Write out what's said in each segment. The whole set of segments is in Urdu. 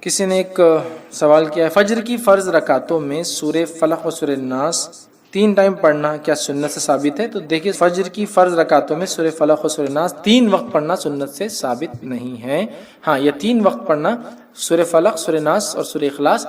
کسی نے ایک سوال کیا ہے، فجر کی فرض رکعتوں میں سورہ فلق و سورہ ناس 3 ٹائم پڑھنا کیا سنت سے ثابت ہے؟ تو دیکھیے، فجر کی فرض رکعتوں میں سورہ فلق و سورہ ناس 3 وقت پڑھنا سنت سے ثابت نہیں ہے۔ ہاں، یہ 3 وقت پڑھنا سورہ فلق، سورہ ناس اور سورہ اخلاص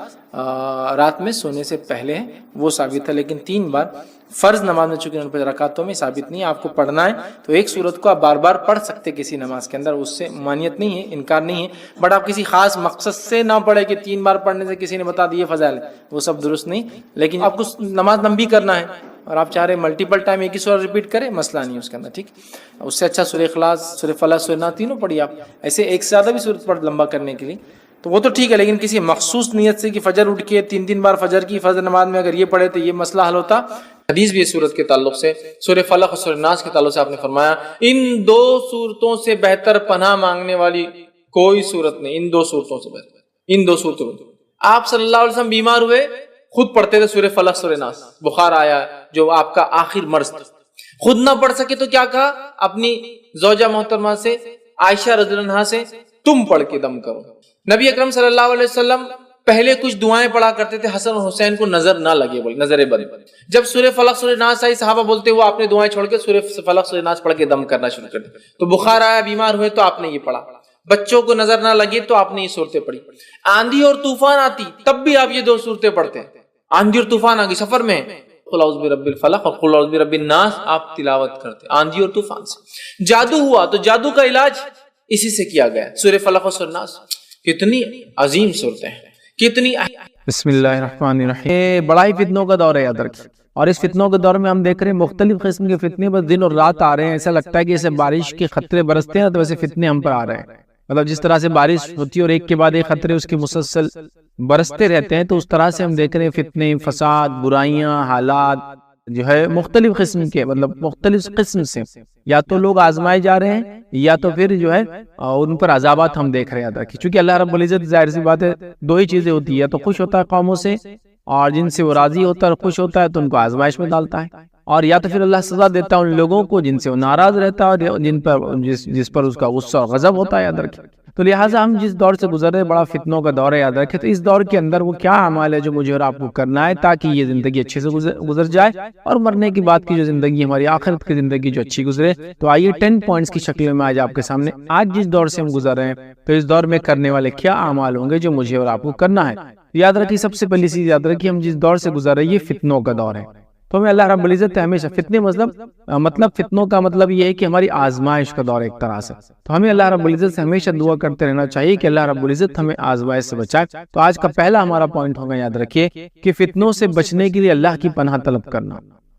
رات میں سونے سے پہلے ہے، وہ ثابت ہے، لیکن 3 بار فرض نماز میں چونکہ ان پہ رکعتوں میں ثابت نہیں ہے۔ آپ کو پڑھنا ہے تو ایک سورت کو آپ بار بار پڑھ سکتے کسی نماز کے اندر، اس سے مانیت نہیں ہے، انکار نہیں ہے، بٹ آپ کسی خاص مقصد سے نہ پڑھے کہ 3 بار پڑھنے سے کسی نے بتا دی یہ فضائل ہے، وہ سب درست نہیں۔ لیکن آپ کو نماز لمبی کرنا ہے اور آپ چاہ رہے ملٹیپل ٹائم ایک ہی سورہ ریپیٹ کریں، مسئلہ نہیں ہے اس کے اندر، ٹھیک۔ اس سے اچھا سورہ اخلاص، سورہ فلق، سورہ ناس تینوں پڑھیے آپ، ایسے ایک سے زیادہ بھی سورت پڑھ لمبا کرنے کے لیے تو وہ تو ٹھیک ہے، لیکن کسی مخصوص نیت سے کہ فجر اٹھ کے 3 بار فجر کی فرض نماز میں اگر یہ پڑھے تو یہ مسئلہ حل ہوتا۔ حدیث بھی اس سورت کے تعلق سے، سورہ فلق اور سورہ ناس کے تعلق سے آپ نے فرمایا ان 2 سورتوں سے بہتر پناہ مانگنے والی کوئی سورت نہیں، ان 2 سورتوں سے بہتر، ان 2 سورتوں۔ آپ صلی اللہ علیہ وسلم بیمار ہوئے، خود پڑھتے تھے سورہ فلق سورہ ناس، بخار آیا جو آپ کا آخر مرض تھا، خود نہ پڑھ سکے تو کیا کہا اپنی زوجہ محترمہ سے، عائشہ رضی اللہ عنہا سے، تم پڑھ کے دم کرو۔ نبی اکرم صلی اللہ علیہ وسلم پہلے کچھ دعائیں پڑھا کرتے تھے، حسن اور حسین کو نظر نہ لگے، بولے نظر بد۔ جب سورہ فلق سورہ ناس آئی، صحابہ بولتے وہ آپ نے دعائیں چھوڑ کے سورہ فلق سورہ ناس پڑھ کے دم کرنا شروع کر دیا۔ تو بخار آیا، بیمار ہوئے تو آپ نے یہ پڑھا، بچوں کو نظر نہ لگے تو آپ نے یہ صورتیں پڑھی۔ آندھی اور طوفان آتی تب بھی آپ یہ 2 صورتیں پڑھتے ہیں، آندھی اور طوفان آگی سفر میں، قل اعوذ برب الفلق اور قل اعوذ برب الناس آپ تلاوت کرتے آندھی اور طوفان سے۔ جادو ہوا تو جادو کا علاج اسی سے کیا گیا، سورہ فلق اور سورہ ناس۔ کتنی عظیم صورتیں ہیں، کتنی۔ بسم اللہ الرحمن الرحیم۔ یہ بڑا ہی فتنوں کا دور ہے یاد رکھیے، اور اس فتنوں کے دور میں ہم دیکھ رہے ہیں مختلف قسم کے فتنے بس دن اور رات آ رہے ہیں۔ ایسا لگتا ہے کہ جیسے بارش کے خطرے برستے ہیں تو ویسے فتنے ہم پر آ رہے ہیں، مطلب جس طرح سے بارش ہوتی ہے اور ایک کے بعد ایک خطرے اس کے مسلسل برستے رہتے ہیں، تو اس طرح سے ہم دیکھ رہے ہیں فتنے، فساد، برائیاں، حالات جو ہے مختلف قسم کے، مطلب مختلف قسم سے یا تو لوگ آزمائے جا رہے ہیں یا تو پھر جو ہے ان پر عذابات ہم دیکھ رہے ہیں۔ یاد رکھیے، چونکہ اللہ رب العزت ظاہر سی بات ہے 2 ہی چیزیں ہوتی ہے، یا تو خوش ہوتا ہے قوموں سے اور جن سے وہ راضی ہوتا ہے اور خوش ہوتا ہے تو ان کو آزمائش میں ڈالتا ہے، اور یا تو پھر اللہ سزا دیتا ہے ان لوگوں کو جن سے وہ ناراض رہتا ہے اور جس پر اس کا غصہ اور غضب ہوتا ہے۔ یاد رکھیے، تو لہٰذا ہم جس دور سے گزر رہے ہیں بڑا فتنوں کا دور ہے، یاد رکھیں۔ تو اس دور کے اندر وہ کیا اعمال ہے جو مجھے اور آپ کو کرنا ہے تاکہ یہ زندگی اچھے سے گزر جائے اور مرنے کی بعد کی جو زندگی، ہماری آخرت کی زندگی جو اچھی گزرے۔ تو آئیے 10 پوائنٹس کی شکل میں آج آپ کے سامنے، آج جس دور سے ہم گزر رہے ہیں تو اس دور میں کرنے والے کیا اعمال ہوں گے جو مجھے اور آپ کو کرنا ہے۔ یاد رکھیے، سب سے پہلی چیز یاد رکھیے، ہم جس دور سے گزر رہے ہیں یہ فتنوں کا دور ہے، تو ہمیں اللہ رب العزت ہمیشہ فتنے مطلب فتنوں کا مطلب یہ ہے کہ ہماری آزمائش کا دور ایک طرح سے، تو ہمیں اللہ رب العزت سے ہمیشہ دعا کرتے رہنا چاہیے کہ اللہ رب العزت ہمیں آزمائش سے بچائے۔ تو آج کا پہلا ہمارا پوائنٹ ہوگا، یاد رکھیے کہ فتنوں سے بچنے کے لیے اللہ کی پناہ طلب کرنا،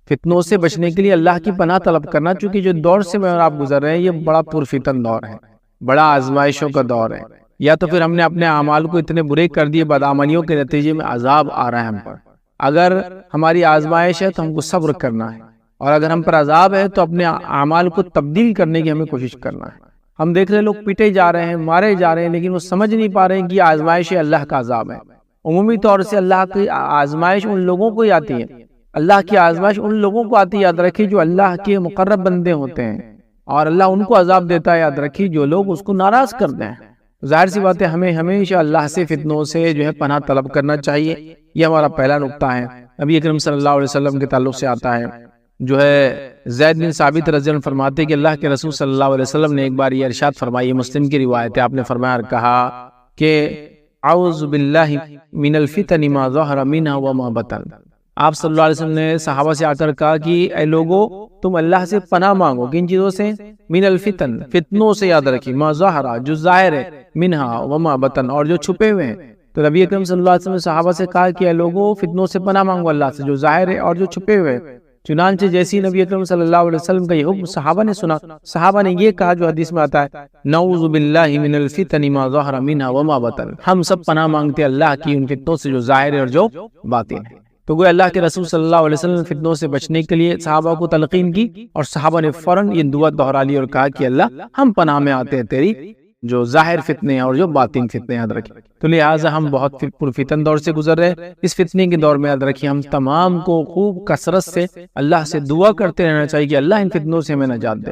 فتنوں سے بچنے کے لیے اللہ کی پناہ طلب کرنا، چونکہ جو دور سے میں اور آپ گزر رہے ہیں یہ بڑا پرفتن دور ہے، بڑا آزمائشوں کا دور ہے، یا تو پھر ہم نے اپنے اعمال کو اتنے برے کر دیے، بدعملیوں کے نتیجے میں عذاب آ رہا ہے ہم پر۔ اگر ہماری آزمائش ہے تو ہم کو صبر کرنا ہے، اور اگر ہم پر عذاب ہے تو اپنے اعمال کو تبدیل کرنے کی ہمیں کوشش کرنا ہے۔ ہم دیکھ رہے ہیں لوگ پیٹے جا رہے ہیں، مارے جا رہے ہیں، لیکن وہ سمجھ نہیں پا رہے ہیں کہ یہ آزمائش اللہ کا عذاب ہے۔ عمومی طور سے اللہ کی آزمائش ان لوگوں کو ہی آتی ہے، اللہ کی آزمائش ان لوگوں کو آتی ہے، یاد رکھیے، جو اللہ کے مقرب بندے ہوتے ہیں، اور اللہ ان کو عذاب دیتا ہے، یاد رکھیے، جو لوگ اس کو ناراض کرتے ہیں۔ ظاہر سی بات ہے ہمیں ہمیشہ اللہ سے فتنوں سے جو ہے پناہ طلب کرنا چاہیے، یہ ہمارا پہلا نقطہ ہے۔ نبی اکرم صلی اللہ علیہ وسلم کے تعلق سے آتا ہے، جو ہے زید بن ثابت رضی اللہ عنہ فرماتے کہ اللہ کے رسول صلی اللہ علیہ وسلم نے ایک بار یہ ارشاد فرمائی، مسلم کی روایت ہے، آپ نے فرمایا اور کہا کہ اعوذ باللہ من الفتن ما ظہر منها وما بطن۔ آپ صلی اللہ علیہ وسلم نے صحابہ سے آ کر کہا کہ اے لوگو، تم اللہ سے پناہ مانگو، کن چیزوں سے؟ من الفتن، فتنوں سے، یاد رکھیے، ما ظہر، جو ظاہر ہے، منها وما بطن، اور جو چھپے ہوئے ہیں۔ تو نبی اکرم صلی اللہ علیہ وسلم نے صحابہ سے کہا کہ اے لوگو، فتنوں سے پناہ مانگو اللہ سے، جو ظاہر ہے اور جو چھپے ہوئے ہیں۔ چنانچہ جیسی نبی اکرم صلی اللہ علیہ وسلم کا یہ حکم صحابہ نے سنا، صحابہ نے یہ کہا جو حدیث میں آتا ہے، نعوذ باللہ من الفتن ما ظہر منها وما بطن، ہم سب پناہ مانگتے اللہ کی ان فتنوں سے جو ظاہر ہے اور جو باطن ہے۔ تو گویا اللہ کے رسول صلی اللہ علیہ وسلم فتنوں سے بچنے کے لیے صحابہ کو تلقین کی، اور صحابہ نے فوراً یہ دعا دہرا لی اور کہا کہ اللہ ہم پناہ میں آتے ہیں تیری جو ظاہر فتنے ہیں اور جو باطن فتنے، یاد رکھیں۔ تو لہٰذا ہم بہت پرفتن دور سے گزر رہے ہیں، اس فتنے کے دور میں یاد رکھیے ہم تمام کو خوب کثرت سے اللہ سے دعا کرتے رہنا چاہیے کہ اللہ ان فتنوں سے ہمیں نجات دے،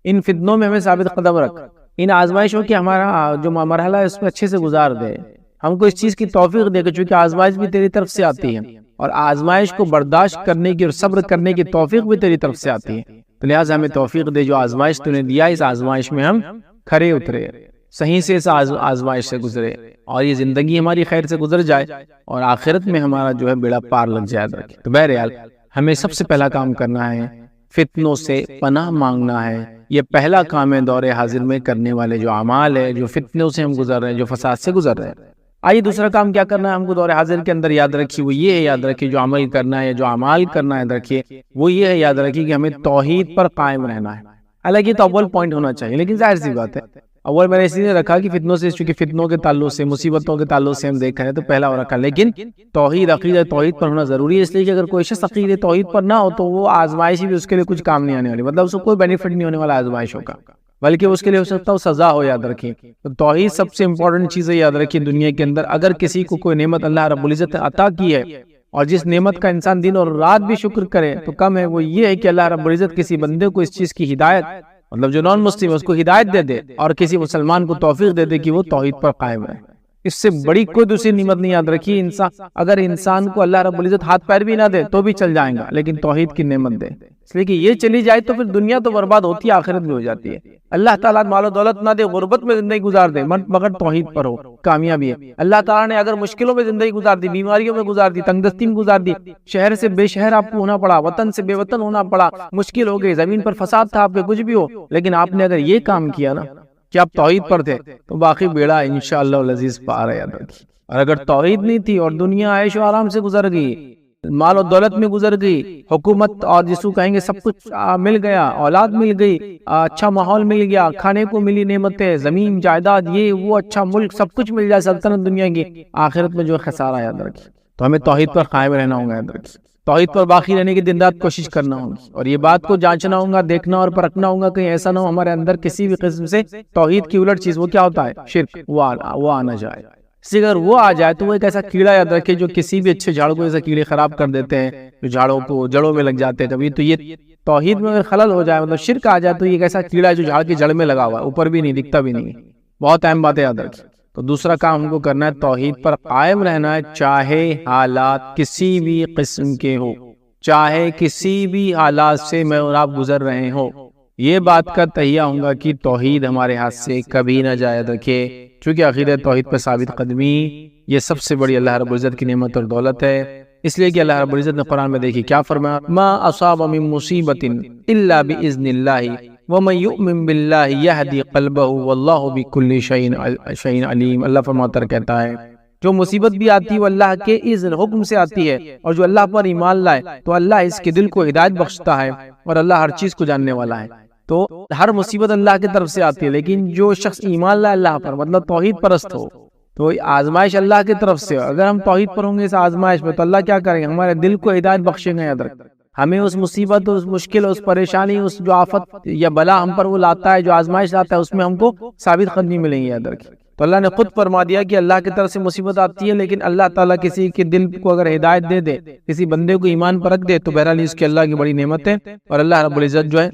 ان فتنوں میں ہمیں ثابت قدم رکھ، ان آزمائشوں کی ہمارا جو مرحلہ ہے اس میں اچھے سے گزار دے، ہم کو اس چیز کی توفیق دے کہ چونکہ آزمائش بھی تیری طرف سے آتی ہے اور آزمائش کو برداشت کرنے کی اور صبر کرنے کی توفیق بھی تیری طرف سے آتی ہے، تو لہٰذا ہمیں توفیق دے جو آزمائش تو نے دیا اس آزمائش میں ہم کھرے اترے، صحیح سے اس آزمائش سے گزرے اور یہ زندگی ہماری خیر سے گزر جائے اور آخرت میں ہمارا جو ہے بیڑا پار لگ جائے۔ تو بہرحال ہمیں سب سے پہلا کام کرنا ہے فتنوں سے پناہ مانگنا ہے، یہ پہلا کام ہے دور حاضر میں کرنے والے جو اعمال ہے، جو فتنوں سے ہم گزر رہے ہیں، جو فساد سے گزر رہے ہیں۔ آئیے دوسرا کام کیا کرنا ہے ہم کو دور حاضر کے اندر یاد رکھیے، وہ یہ ہے یاد رکھیے جو عمل کرنا ہے، جو اعمال کرنا ہے، یاد رکھیے وہ یہ ہے یاد رکھیے کہ ہمیں توحید پر قائم رہنا ہے۔ حالانکہ یہ تو اول پوائنٹ ہونا چاہیے، لیکن ظاہر سی بات ہے اول میں نے اس لیے رکھا کہ فتنوں سے، چونکہ فتنوں کے تعلق سے، مصیبتوں کے تعلق سے ہم دیکھ رہے ہیں تو پہلا ہو رکھا، لیکن توحید عقیدہ توحید پر ہونا ضروری ہے، اس لیے کہ اگر کوئی شخص عقیدہ توحید پر نہ ہو تو وہ آزمائش بھی اس کے لیے کچھ کام نہیں آنے والی، مطلب اس کو کوئی بینیفٹ نہیں ہونے والا آزمائشوں کا، بلکہ اس کے لیے ہو سکتا ہے سزا ہو۔ یاد رکھیں تو توحید سب سے امپورٹنٹ چیز ہے، یاد رکھیں دنیا کے اندر اگر کسی کو کوئی نعمت اللہ رب العزت نے عطا کی ہے اور جس نعمت کا انسان دن اور رات بھی شکر کرے تو کم ہے، وہ یہ ہے کہ اللہ رب العزت کسی بندے کو اس چیز کی ہدایت، مطلب جو نان مسلم ہے اس کو ہدایت دے دے اور کسی مسلمان کو توفیق دے دے کہ وہ توحید پر قائم رہے۔ اس سے بڑی کوئی دوسری نعمت نہیں، یاد رکھیے اگر انسان کو اللہ رب العزت ہاتھ پیر بھی نہ دے تو بھی چل جائیں گا، لیکن توحید کی نعمت دے، اس لیے کہ یہ چلی جائے تو پھر دنیا تو برباد ہوتی ہے، آخرت بھی ہو جاتی ہے۔ اللہ تعالیٰ مال و دولت نہ دے، غربت میں زندگی گزار دے، مگر توحید پر ہو، کامیابی ہے۔ اللہ تعالیٰ نے اگر مشکلوں میں زندگی گزار دی، بیماریوں میں گزار دی، تنگ دستی میں گزار دی، شہر سے بے شہر آپ کو ہونا پڑا، وطن سے بے وطن ہونا پڑا، مشکل ہو گئی، زمین پر فساد تھا آپ کے، کچھ بھی ہو، لیکن آپ نے اگر یہ کام کیا نا کہ آپ توحید پر تھے تو باقی بیڑا انشاءاللہ العزیز پار ہے، یاد رکھیے۔ اور اگر توحید نہیں تھی اور دنیا عیش و آرام سے گزر گئی، مال و دولت میں گزر گئی، حکومت اور جس کو کہیں گے سب کچھ مل گیا، اولاد مل گئی، اچھا ماحول مل گیا، کھانے کو ملی نعمتیں، زمین جائیداد، یہ وہ اچھا ملک، سب کچھ مل جائے، سلطنت دنیا کی، آخرت میں جو خسارہ، یاد رکھیے۔ تو ہمیں توحید پر قائم رہنا ہوگا، یاد رکھیے، توحید پر باقی رہنے کی دن رات کوشش کرنا ہوگی اور یہ بات کو جانچنا ہوگا، دیکھنا اور پرکھنا ہوگا کہیں ایسا نہ ہو ہمارے اندر کسی بھی قسم سے توحید کی الٹ چیز، وہ کیا ہوتا ہے شرک، وہ آنا جائے۔ اگر وہ آ جائے تو وہ ایک ایسا کیڑا، یاد رکھے، جو کسی بھی اچھے جھاڑ کو ایسا کیڑے خراب کر دیتے ہیں، جو جھاڑوں کو جڑوں میں لگ جاتے ہیں کبھی، تو یہ توحید میں اگر خلل ہو جائے، مطلب شرک آ جائے، تو یہ ایک ایسا کیڑا ہے جو جھاڑ کی جڑ میں لگا ہوا ہے، اوپر بھی نہیں دکھتا بھی نہیں۔ بہت اہم بات ہے، یاد رکھیں۔ تو دوسرا کام ہم کو کرنا ہے توحید پر قائم رہنا ہے، چاہے حالات کسی بھی قسم کے ہو، چاہے کسی بھی حالات سے میں اور آپ گزر رہے ہوں، یہ بات کا تہیہ ہوگا کہ توحید ہمارے ہاتھ سے کبھی نہ جائے۔ یاد رکھیے چونکہ عقیدہ توحید پر ثابت قدمی یہ سب سے بڑی اللہ رب العزت کی نعمت اور دولت ہے، اس لیے کہ اللہ رب العزت نے قرآن میں دیکھی کیا فرمایا، ما اصاب من مصیبت الا باذن اللہ ومن یؤمن باللہ یہدی قلبہ واللہ بکل شیء علیم۔ اللہ فرماتا کہتا ہے جو مصیبت بھی آتی ہے وہ اللہ کے اذن حکم سے آتی ہے، اور جو اللہ پر ایمان لائے تو اللہ اس کے دل کو ہدایت بخشتا ہے، اور اللہ ہر چیز کو جاننے والا ہے۔ تو ہر مصیبت اللہ کی طرف سے آتی ہے، لیکن جو شخص ایمان لائے اللہ پر، مطلب توحید پرست ہو، تو آزمائش اللہ کی طرف سے، اگر ہم توحید پر ہوں گے اس آزمائش میں تو اللہ کیا کریں گے، ہمارے دل کو ہدایت بخشیں گے۔ یاد رکھیں ہمیں اس مصیبت، اس مشکل، اس پریشانی، اس جو آفت یا بلا ہم پر وہ لاتا ہے، جو آزمائش لاتا ہے، اس میں ہم کو ثابت قدمی ملیں گی۔ یاد رکھیں تو اللہ نے خود فرما دیا کہ اللہ کی طرف سے مصیبت آتی ہے، لیکن اللہ تعالیٰ کسی کے دل کو اگر ہدایت دے دے، کسی بندے کو ایمان پر رکھ دے تو بہرحال اس کے اللہ کی بڑی نعمت ہے، اور اللہ رب العزت جو ہے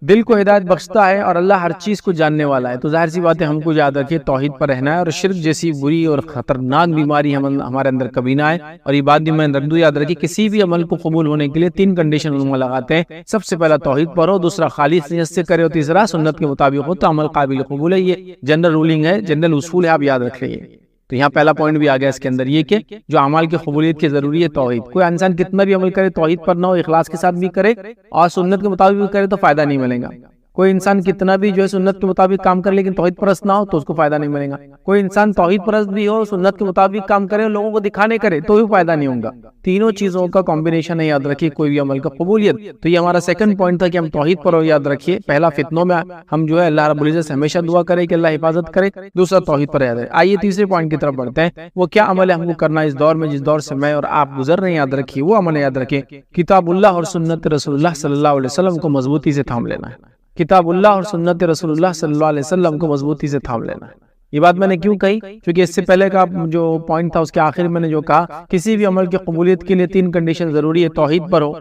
دل کو ہدایت بخشتا ہے، اور اللہ ہر چیز کو جاننے والا ہے۔ تو ظاہر سی بات ہے ہم کو یاد رکھیے توحید پر رہنا ہے، اور شرک جیسی بری اور خطرناک بیماری ہمارے اندر کبھی نہ آئے۔ اور یہ بات بھی میں رکھ دوں، یاد رکھیے کسی بھی عمل کو قبول ہونے کے لیے 3 کنڈیشن علماء لگاتے ہیں، سب سے پہلا توحید پر ہو، دوسرا خالص نیت سے کرے، اور تیسرا سنت کے مطابق ہو تو عمل قابل قبول ہے۔ یہ جنرل رولنگ ہے، جنرل اصول ہے، آپ یاد رکھ لیجیے۔ تو یہاں پہلا پوائنٹ بھی آ گیا اس کے اندر، یہ کہ جو اعمال کی قبولیت کی ضروری ہے توحید، کوئی انسان کتنا بھی عمل کرے توحید پر نہ ہو، اخلاص کے ساتھ بھی کرے اور سنت کے مطابق بھی کرے تو فائدہ نہیں ملے گا۔ کوئی انسان کتنا بھی جو ہے سنت کے مطابق کام کرے لیکن توحید پرست نہ ہو تو اس کو فائدہ نہیں ملے گا۔ کوئی انسان توحید پرست بھی ہو، سنت کے مطابق کام کرے، لوگوں کو دکھانے کرے تو بھی فائدہ نہیں ہوگا۔ تینوں چیزوں کا کمبینیشن ہے، یاد رکھیے کوئی بھی عمل کا قبولیت۔ تو یہ ہمارا سیکنڈ پوائنٹ تھا کہ ہم توحید پر ہو، یاد رکھیے۔ پہلا فتنوں میں ہم جو ہے اللہ رب العزت سے ہمیشہ دعا کرے کہ اللہ حفاظت کرے، دوسرا توحید پر یاد رہے۔ آئیے تیسرے پوائنٹ کی طرف بڑھتے ہیں، وہ کیا عمل ہے ہم کو کرنا اس دور میں، جس دور سے میں اور آپ گزر رہے ہیں۔ یاد رکھیے وہ عمل یاد رکھیں، کتاب اللہ اور سنت رسول اللہ صلی اللہ علیہ وسلم کو مضبوطی سے تھام لینا ہے۔ کتاب اللہ اور سنت رسول اللہ صلی اللہ علیہ وسلم کو مضبوطی سے تھام لینا ہے۔ یہ بات میں نے کیوں کہی؟ کیونکہ اس سے پہلے کا جو پوائنٹ تھا اس کے آخر میں نے جو کہا کسی بھی عمل کی قبولیت کے لیے 3 کنڈیشن ضروری ہے، توحید پر ہو،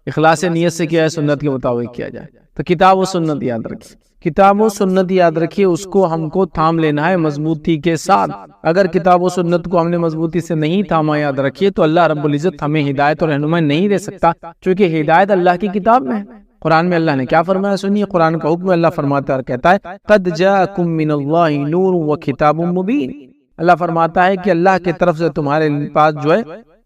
اخلاص نیت سے کیا ہے، سنت کے مطابق کیا جائے. تو کتاب و سنت یاد رکھیے، کتاب و سنت یاد رکھیے، اس کو ہم کو تھام لینا ہے مضبوطی کے ساتھ. اگر کتاب و سنت کو ہم نے مضبوطی سے نہیں تھاما، یاد رکھیے، تو اللہ رب العزت ہمیں ہدایت اور رہنمائی نہیں دے سکتا، چونکہ ہدایت اللہ کی کتاب میں ہے. قرآن میں اللہ نے کیا فرمایا سنیے، قرآن کا حکم اللہ فرماتا ہے، کہتا ہے قد جاءکم من اللہ نور و کتاب مبین. اللہ فرماتا ہے کہ اللہ کی طرف سے تمہارے پاس جو ہے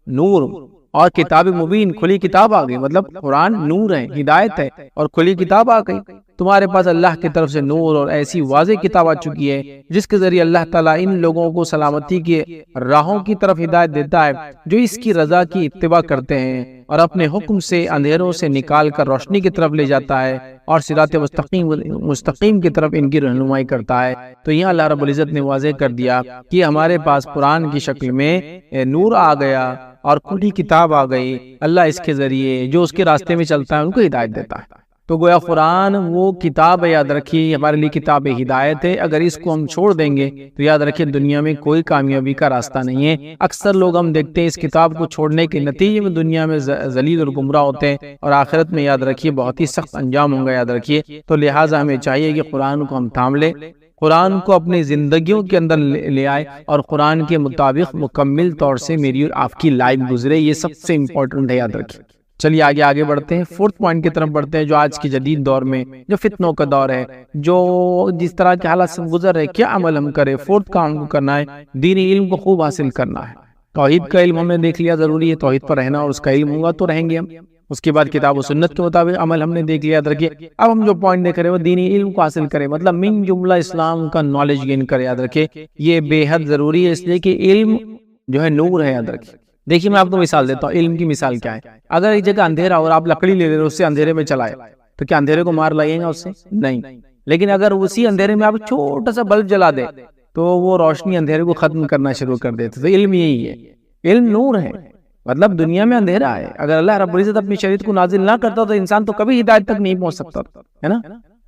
نور اور کتاب مبین، کھلی کتاب آ گئی. مطلب قرآن نور ہے، ہدایت ہے، اور کھلی کتاب آ گئی. تمہارے پاس اللہ کی طرف سے نور اور ایسی واضح کتاب آ چکی ہے جس کے ذریعے اللہ تعالیٰ ان لوگوں کو سلامتی کے راہوں کی طرف ہدایت دیتا ہے جو اس کی رضا کی اتباع کرتے ہیں، اور اپنے حکم سے اندھیروں سے نکال کر روشنی کی طرف لے جاتا ہے، اور صراط مستقیم کی طرف ان کی رہنمائی کرتا ہے. تو یہاں اللہ رب العزت نے واضح کر دیا کہ ہمارے پاس قرآن کی شکل میں نور آ گیا اور کھلی کتاب آ گئی. اللہ اس کے ذریعے جو اس کے راستے میں چلتا ہے ان کو ہدایت دیتا ہے. تو گویا قرآن وہ کتاب ہے، یاد رکھیے، ہمارے لیے کتاب ہدایت ہے. اگر اس کو ہم چھوڑ دیں گے تو یاد رکھیے دنیا میں کوئی کامیابی کا راستہ نہیں ہے. اکثر لوگ ہم دیکھتے ہیں اس کتاب کو چھوڑنے کے نتیجے میں دنیا میں ذلیل اور گمراہ ہوتے ہیں، اور آخرت میں یاد رکھیے بہت ہی سخت انجام ہوں گا. یاد رکھیے، تو لہٰذا ہمیں چاہیے کہ قرآن کو ہم تھام لیں، قرآن کو اپنی زندگیوں کے اندر لے آئے، اور قرآن کے مطابق مکمل طور سے میری اور آپ کی لائف گزرے. یہ سب سے امپورٹنٹ ہے، یاد رکھیے. چلیے آگے بڑھتے ہیں، فورتھ پوائنٹ کی طرف بڑھتے ہیں، جو آج کی جدید دور میں جو فتنوں کا دور ہے، جو جس طرح کے حالات سے گزر رہے، کیا عمل ہم کریں. فورتھ کام کو کرنا ہے، دینی علم کو خوب حاصل کرنا ہے. توحید کا علم ہم نے دیکھ لیا، ضروری ہے توحید پر رہنا، اور اس کا علم ہوگا تو رہیں گے ہم. اس کے بعد کتاب و سنت کے مطابق عمل ہم نے دیکھ لیا. یاد رکھیے اب ہم جو پوائنٹ دیکھ رہے ہیں وہ دینی علم کو حاصل کریں، مطلب من جملہ اسلام کا نالج گین کریں. یاد رکھیے یہ بے حد ضروری ہے، اس لیے کہ علم جو ہے نور ہے. یاد رکھیے، دیکھیے میں آپ کو مثال دیتا ہوں. علم کی مثال کیا ہے؟ اگر ایک جگہ اندھیرا اور آپ لکڑی لے لے اس سے اندھیرے میں چلائے تو کیا اندھیرے کو مار لائیں گا اس سے؟ نہیں. لیکن اگر اسی اندھیرے میں آپ چھوٹا سا بلب جلا دے تو وہ روشنی اندھیرے کو ختم کرنا شروع کر دیتے. تو علم یہی ہے، علم نور ہے. مطلب دنیا میں اندھیرا ہے، اگر اللہ رب العزت اپنی شریعت کو نازل نہ کرتا تو انسان تو کبھی ہدایت تک نہیں پہنچ سکتا، ہے نا.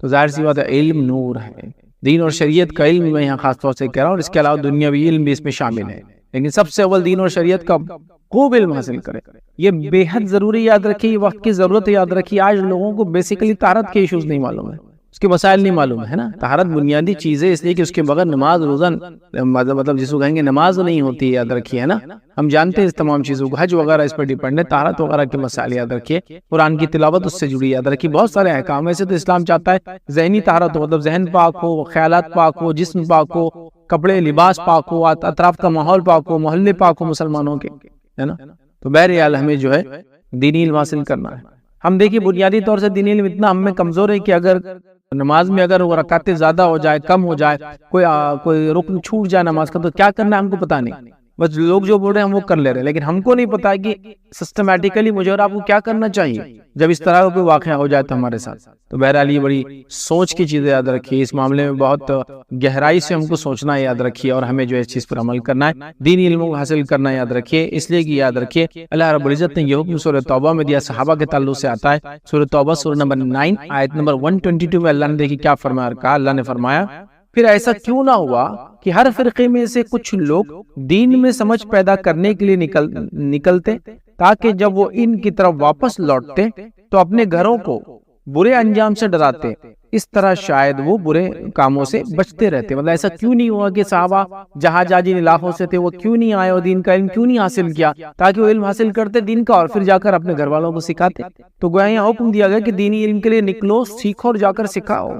تو ظاہر سی بات ہے علم نور ہے. دین اور شریعت کا علم میں یہاں خاص طور سے کہہ رہا ہوں، اور اس کے علاوہ دنیاوی علم بھی اس میں شامل ہے. لیکن سب سے اول دین اور شریعت کا خوب علم حاصل کرے، یہ بے حد ضروری. یاد رکھیے یہ وقت کی ضرورت ہے. یاد رکھیے آج لوگوں کو بیسیکلی طہارت کے ایشوز نہیں معلوم ہے، اس کے مسائل نہیں معلوم ہے نا. طہارت بنیادی چیز ہے، اس لیے کہ اس کے بغیر نماز روزہ مطلب جس کو کہیں گے نماز نہیں ہوتی. یاد رکھیے، ہے نا. ہم جانتے ہیں اس تمام چیزوں کو، حج وغیرہ اس پر ڈیپینڈ ہے. طہارت وغیرہ کے مسائل یاد رکھیے، قرآن کی تلاوت اس سے جڑی. یاد رکھیے بہت سارے احکام ایسے تو اسلام چاہتا ہے ذہنی طہارت ہو، مطلب ذہن پاک ہو، خیالات پاک ہو، جسم پاک ہو، کپڑے لباس پاک ہو، اطراف کا ماحول پاک ہو، محلے پاک ہو مسلمانوں کے، ہے نا. تو بہرحال ہمیں جو ہے دینی علم حاصل کرنا ہے. ہم دیکھیے بنیادی طور سے دینی علم اتنا ہم میں کمزور ہے کہ اگر نماز میں اگر وہ رکعتیں زیادہ ہو جائے، کم ہو جائے، کوئی رکن چھوٹ جائے نماز کا، تو کیا کرنا ہے ہم کو پتہ نہیں. بس لوگ جو بول رہے ہیں ہم وہ کر لے رہے ہیں، لیکن ہم کو نہیں پتا کہ سسٹمیٹیکلی مجھے اور آپ کو کیا کرنا چاہیے جب اس طرح کا کوئی واقعہ ہو جائے تو ہمارے ساتھ. تو بہرحال یہ بڑی سوچ کی چیزیں یاد رکھیے، اس معاملے میں بہت گہرائی سے ہم کو سوچنا ہے. یاد رکھیے، اور ہمیں جو ہے اس چیز پر عمل کرنا ہے، دینی علم کو حاصل کرنا ہے. یاد رکھیے اس لیے کہ یاد رکھیے اللہ رب العزت نے یہ حکم سورہ توبہ میں دیا، صحابہ کے تعلق سے آتا ہے. سورہ توبہ سورہ نمبر 9 آیت نمبر 122 میں اللہ نے دیکھی کیا فرمایا. کہا اللہ نے فرمایا پھر ایسا کیوں نہ ہوا کہ ہر فرقے میں سے کچھ لوگ دین میں سمجھ پیدا کرنے کے لیے نکلتے تاکہ جب وہ ان کی طرف واپس لوٹتے تو اپنے گھروں کو برے انجام سے ڈراتے، اس طرح شاید وہ برے کاموں سے بچتے رہتے. مطلب ایسا کیوں نہیں ہوا کہ صحابہ جہاں جن علاقوں سے تھے وہ کیوں نہیں آئے اور دین کا علم کیوں نہیں حاصل کیا، تاکہ وہ علم حاصل کرتے دین کا اور پھر جا کر اپنے گھر والوں کو سکھاتے. تو گویا یہاں حکم دیا گیا کہ دینی علم کے لیے نکلو، سیکھو اور جا کر سکھاؤ،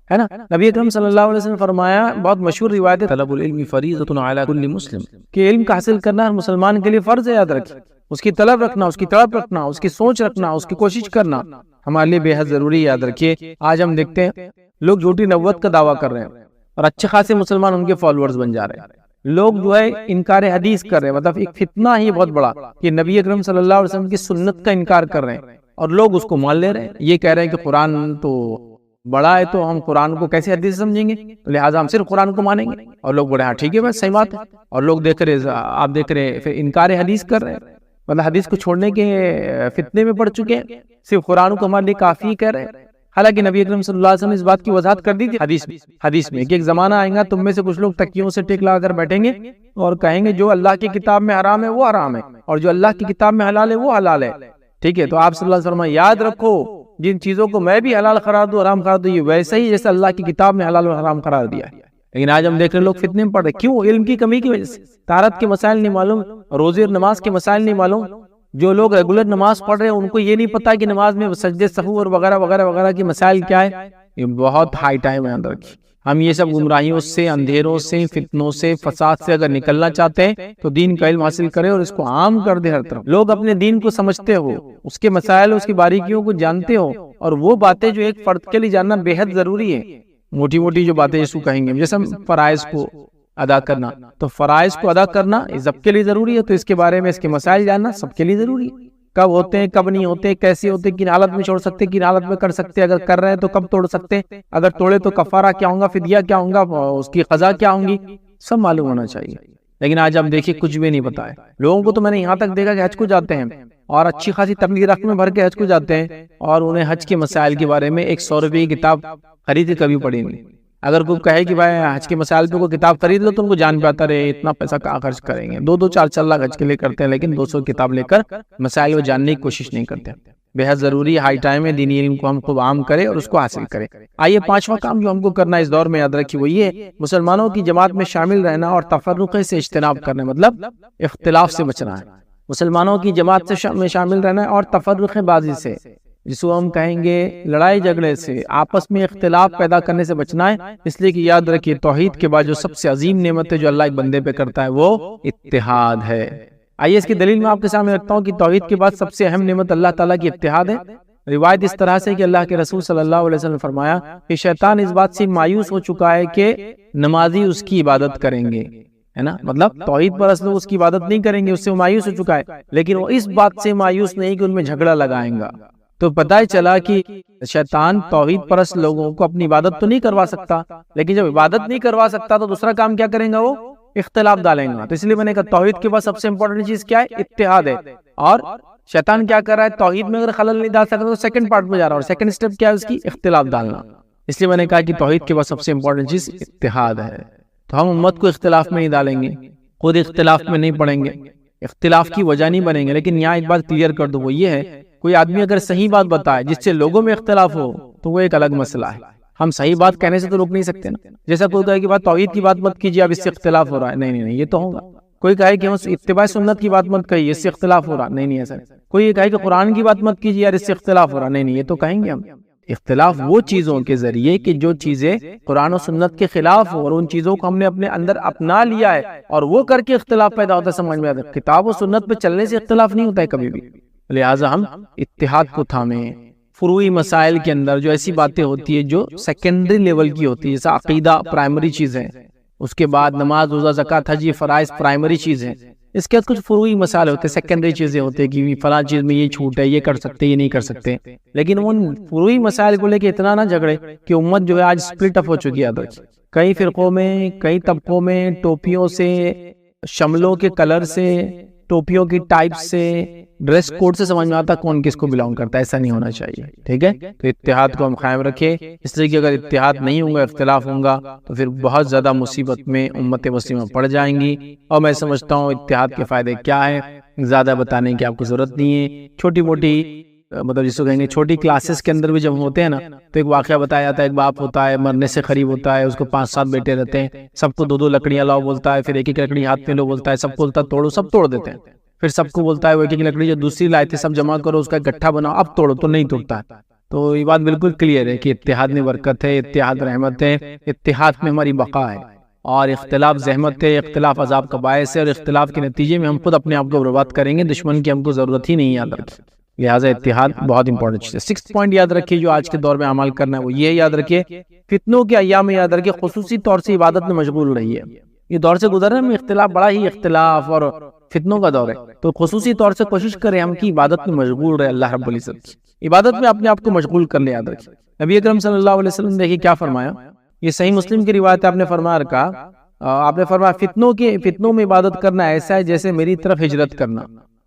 ہے نا. نبی اکرم صلی اللہ علیہ وسلم نے فرمایا، بہت مشہور روایت ہے، طلب العلم فریضۃ علی کل مسلم، کہ علم کا حاصل کرنا ہر مسلمان کے لیے فرض ہے. یاد رکھیں اس کی طلب رکھنا، اس کی طلب رکھنا، اس کی سوچ رکھنا، اس کی کوشش کرنا ہمارے لیے بے حد ضروری ہے. یاد رکھیے آج ہم دیکھتے ہیں لوگ جھوٹی نبوت کا دعویٰ کر رہے ہیں اور اچھے خاصے مسلمان ان کے فالوورز بن جا رہے ہیں. لوگ جو ہے انکار حدیث کر رہے ہیں، مطلب ایک فتنہ ہی بہت بڑا کہ نبی اکرم صلی اللہ علیہ وسلم کی سنت کا انکار کر رہے ہیں اور لوگ اس کو مان لے رہے ہیں. یہ کہہ رہے ہیں کہ قرآن تو بڑا ہے تو ہم قرآن کو کیسے حدیث سمجھیں گے، لہٰذا ہم صرف قرآن کو مانیں گے. اور لوگ بڑے ہاں ٹھیک ہے بس صحیح بات ہے، اور لوگ دیکھ رہے آپ دیکھ رہے پھر انکار حدیث کر رہے ہیں، مطلب حدیث کو چھوڑنے کے فتنے میں پڑ چکے ہیں، صرف قرآن کو ہمارے لیے کافی کہہ رہے ہیں. حالانکہ نبی اکرم صلی اللہ علیہ وسلم نے اس بات کی وضاحت کر دی تھی حدیث میں کہ ایک زمانہ آئے گا تم میں سے کچھ لوگ تکیوں سے ٹیک لگا کر بیٹھیں گے اور کہیں گے جو اللہ کی کتاب میں حرام ہے وہ حرام ہے، اور جو اللہ کی کتاب میں حلال ہے وہ حلال ہے. ٹھیک ہے، تو آپ صلی اللہ علیہ وسلم یاد رکھو جن چیزوں کو میں بھی حلال قرار دوں حرام قرار دوں، یہ ویسے ہی جیسے اللہ کی کتاب میں حلال و حرام قرار دیا ہے۔ لیکن آج ہم دیکھ رہے ہیں لوگ فتنے میں پڑ رہے، کیوں؟ علم کی کمی کی وجہ سے، طہارت کے مسائل نہیں معلوم، روزے اور نماز کے مسائل نہیں معلوم۔ جو لوگ ریگولر نماز پڑھ رہے ہیں ان کو یہ نہیں پتا کہ نماز میں سجدے سہو اور وغیرہ وغیرہ وغیرہ کے مسائل کیا ہے۔ یہ بہت ہائی ٹائم ہے اندر کی۔ ہم یہ سب گمراہیوں سے، اندھیروں سے، فتنوں سے، فساد سے اگر نکلنا چاہتے ہیں تو دین کا علم حاصل کریں اور اس کو عام کر دیں ہر طرف۔ لوگ اپنے دین کو سمجھتے ہو، اس کے مسائل، اس کی باریکیوں کو جانتے ہو، اور وہ باتیں جو ایک فرد کے لیے جاننا بے حد ضروری ہے، موٹی موٹی جو باتیں جس کو کہیں گے، جیسے فرائض کو ادا کرنا، تو فرائض کو ادا کرنا سب کے لیے ضروری ہے، تو اس کے بارے میں اس کے مسائل جاننا سب کے لیے ضروری ہے۔ کب ہوتے ہیں، کب نہیں ہوتے، کیسے ہوتے، کن حالت میں چھوڑ سکتے، کن حالت میں کر سکتے، اگر کر رہے ہیں تو کب توڑ سکتے، اگر توڑے تو کفارہ کیا ہوگا، فدیہ کیا ہوگا، اس کی قضا کیا ہوں گی، سب معلوم ہونا چاہیے۔ لیکن آج ہم دیکھیں کچھ بھی نہیں پتا ہے لوگوں کو۔ تو میں نے یہاں تک دیکھا کہ حج کو جاتے ہیں اور اچھی خاصی تبلیغ رقم میں بھر کے حج کو جاتے ہیں، اور انہیں حج کے مسائل کے بارے میں 100 روپے کی کتاب خریدی کبھی پڑھی نہیں۔ اگر کوئی کہے کہ بھائی حج کے مسائل پہ کوئی کتاب خرید لو تو ان کو جان پہ آتا رہے اتنا پیسہ کہاں خرچ کریں گے، 2-2 4-4 لاکھ حج کے لیے کرتے ہیں، لیکن 200 کتاب لے کر مسائل کو جاننے کی کوشش نہیں کرتے۔ بے حد ضروری ہائی ٹائم ہے دینی علم کو ہم خوب عام کریں اور اس کو حاصل کریں۔ آئیے 5واں کام جو ہم کو کرنا ہے اس دور میں، یاد رکھیے، وہ یہ مسلمانوں کی جماعت میں شامل رہنا اور تفرقے سے اجتناب کرنا، مطلب اختلاف سے بچنا ہے۔ مسلمانوں کی جماعت میں شامل رہنا ہے اور تفرقے بازی سے، جس کو ہم کہیں گے لڑائی جھگڑے سے، آپس میں اختلاف پیدا کرنے سے بچنا ہے۔ اس لیے کہ یاد رکھیے توحید کے بعد جو سب سے عظیم نعمت ہے جو اللہ ایک بندے پہ کرتا ہے وہ اتحاد ہے۔ آئیے اس کی دلیل میں آپ کے سامنے رکھتا ہوں کہ توحید کے بعد سب سے اہم نعمت اللہ تعالیٰ کی اتحاد ہے۔ روایت اس طرح سے کہ اللہ کے رسول صلی اللہ علیہ وسلم نے فرمایا کہ شیطان اس بات سے مایوس ہو چکا ہے کہ نمازی اس کی عبادت کریں گے، ہے نا، مطلب توحید پر اصل اس کی عبادت نہیں کریں گے، اس سے مایوس ہو چکا ہے، لیکن وہ اس بات سے مایوس نہیں کہ ان میں جھگڑا لگائیں گا۔ تو پتہ ہی چلا کہ شیطان توحید پرست لوگوں کو اپنی عبادت تو نہیں کروا سکتا، لیکن جب عبادت نہیں کروا سکتا تو دوسرا کام کیا کریں گا، وہ اختلاف ڈالیں گا۔ تو اس لیے میں نے کہا توحید کے بعد سب سے امپورٹنٹ چیز کیا ہے، اتحاد ہے۔ اور شیطان کیا کر رہا ہے، توحید میں اگر خلل نہیں ڈال سکتا تو سیکنڈ پارٹ میں جا رہا ہے، اور سیکنڈ سٹیپ کیا ہے اس کی، اختلاف ڈالنا۔ اس لیے میں نے کہا کہ توحید کے بعد سب سے امپورٹنٹ چیز اتحاد ہے۔ تو ہم امت کو اختلاف میں نہیں ڈالیں گے، خود اختلاف میں نہیں پڑیں گے، اختلاف کی وجہ نہیں بنیں گے۔ لیکن یہاں ایک بات کلیئر کر دوں، وہ یہ ہے کوئی آدمی اگر صحیح بات بتائے جس سے لوگوں میں اختلاف ہو تو وہ ایک الگ مسئلہ ہے۔ ہم صحیح بات کہنے سے تو روک نہیں سکتے نا، جیسا کوئی کہے کہ بات توحید کی بات مت کیجیے اب اس سے اختلاف ہو رہا ہے، نہیں یہ تو ہوگا۔ کوئی کہے کہ اتباع سنت کی بات مت کہیے اس سے اختلاف ہو رہا، نہیں ایسا۔ کوئی یہ کہے کہ قرآن کی بات مت کیجیے یار اس سے اختلاف ہو رہا، نہیں یہ تو کہیں گے ہم۔ اختلاف وہ چیزوں کے ذریعے کہ جو چیزیں قرآن و سنت کے خلاف ہو اور ان چیزوں کو ہم نے اپنے اندر اپنا لیا ہے اور وہ کر کے اختلاف پیدا ہوتا ہے، سمجھ میں آتا ہے۔ کتاب و سنت پہ چلنے سے اختلاف نہیں ہوتا ہے کبھی بھی، لہٰذا ہم اتحاد کو تھامیں۔ فروعی مسائل کے اندر جو ایسی باتیں ہوتی ہے جو سیکنڈری لیول کی ہوتی ہے، جیسا عقیدہ پرائمری چیز ہے، اس کے بعد نماز، روزہ، زکوٰۃ، حج، یہ فرائض پرائمری چیز ہے۔ اس کے بعد کچھ فروعی مسائل ہوتے ہیں، سیکنڈری چیزیں ہوتے ہیں کہ فلاں چیز میں یہ چھوٹ ہے، یہ کر سکتے، یہ نہیں کر سکتے۔ لیکن ان فروعی مسائل کو لے کے اتنا نہ جھگڑے کہ امت جو ہے آج سپلٹ اپ ہو چکی ہے، کئی فرقوں میں، کئی طبقوں میں، ٹوپیوں سے، شملوں کے کلر سے، ٹوپیوں کی ٹائپ سے، ڈریس کوڈ سے سمجھ میں آتا کون کس کو بلانگ کرتا ہے۔ ایسا نہیں ہونا چاہیے، ٹھیک ہے۔ تو اتحاد کو ہم قائم رکھیں، اس لیے کہ اگر اتحاد نہیں ہوگا، اختلاف ہوگا تو پھر بہت زیادہ مصیبت میں امت مسلمہ پڑ جائیں گی۔ اور میں سمجھتا ہوں اتحاد کے فائدے کیا ہے، زیادہ بتانے کی آپ کو ضرورت نہیں ہے۔ چھوٹی موٹی مطلب جس کو کہیں گے چھوٹی کلاسز کے اندر بھی جب ہوتے ہیں نا تو ایک واقعہ بتایا جاتا ہے، ایک باپ ہوتا ہے مرنے سے قریب ہوتا ہے، اس کو 5-7 بیٹے رہتے ہیں، سب کو 2-2 لکڑیاں لاؤ بولتا ہے، پھر ایک لکڑی ہاتھ میں لو بولتا ہے، سب کو بولتا ہے توڑو، سب توڑ دیتے ہیں۔ پھر سب کو بولتا ہے وہ ایک لکڑی جو دوسری لائے تھے سب جمع کرو، اس کا گٹھا بناؤ، اب توڑو، تو نہیں توڑتا ہے۔ تو یہ بات بالکل کلیئر ہے کہ اتحاد میں برکت ہے، اتحاد رحمت ہے، اتحاد میں ہماری بقا ہے، اور اختلاف زحمت ہے، اختلاف عذاب کا باعث ہے، اور اختلاف کے نتیجے میں ہم خود اپنے آپ کو برباد کریں گے، دشمن کی ہم کو ضرورت ہی نہیں، یاد رکھیں۔ لہٰذا اتحاد بہت امپورٹنٹ چیز ہے۔ 6 پوائنٹ یاد رکھیے جو آج کے دور میں عمل کرنا ہے، وہ یہ یاد رکھیے، فتنوں کے ایام میں یاد رکھیے خصوصی طور سے عبادت میں مشغول رہیے۔ یہ دور سے گزر رہے ہیں، اختلاف بڑا ہی اختلاف اور فتنوں کا دور ہے، تو خصوصی طور سے کوشش کریں ہم کی عبادت میں مشغول رہے، اللہ رب العزت کی عبادت میں اپنے آپ کو مشغول کر لے، یاد رکھیں۔ نبی اکرم صلی اللہ علیہ وسلم دیکھیے کیا فرمایا، یہ صحیح مسلم کی روایت ہے، آپ نے فرمایا فتنوں میں عبادت کرنا ایسا ہے جیسے میری طرف ہجرت کرنا۔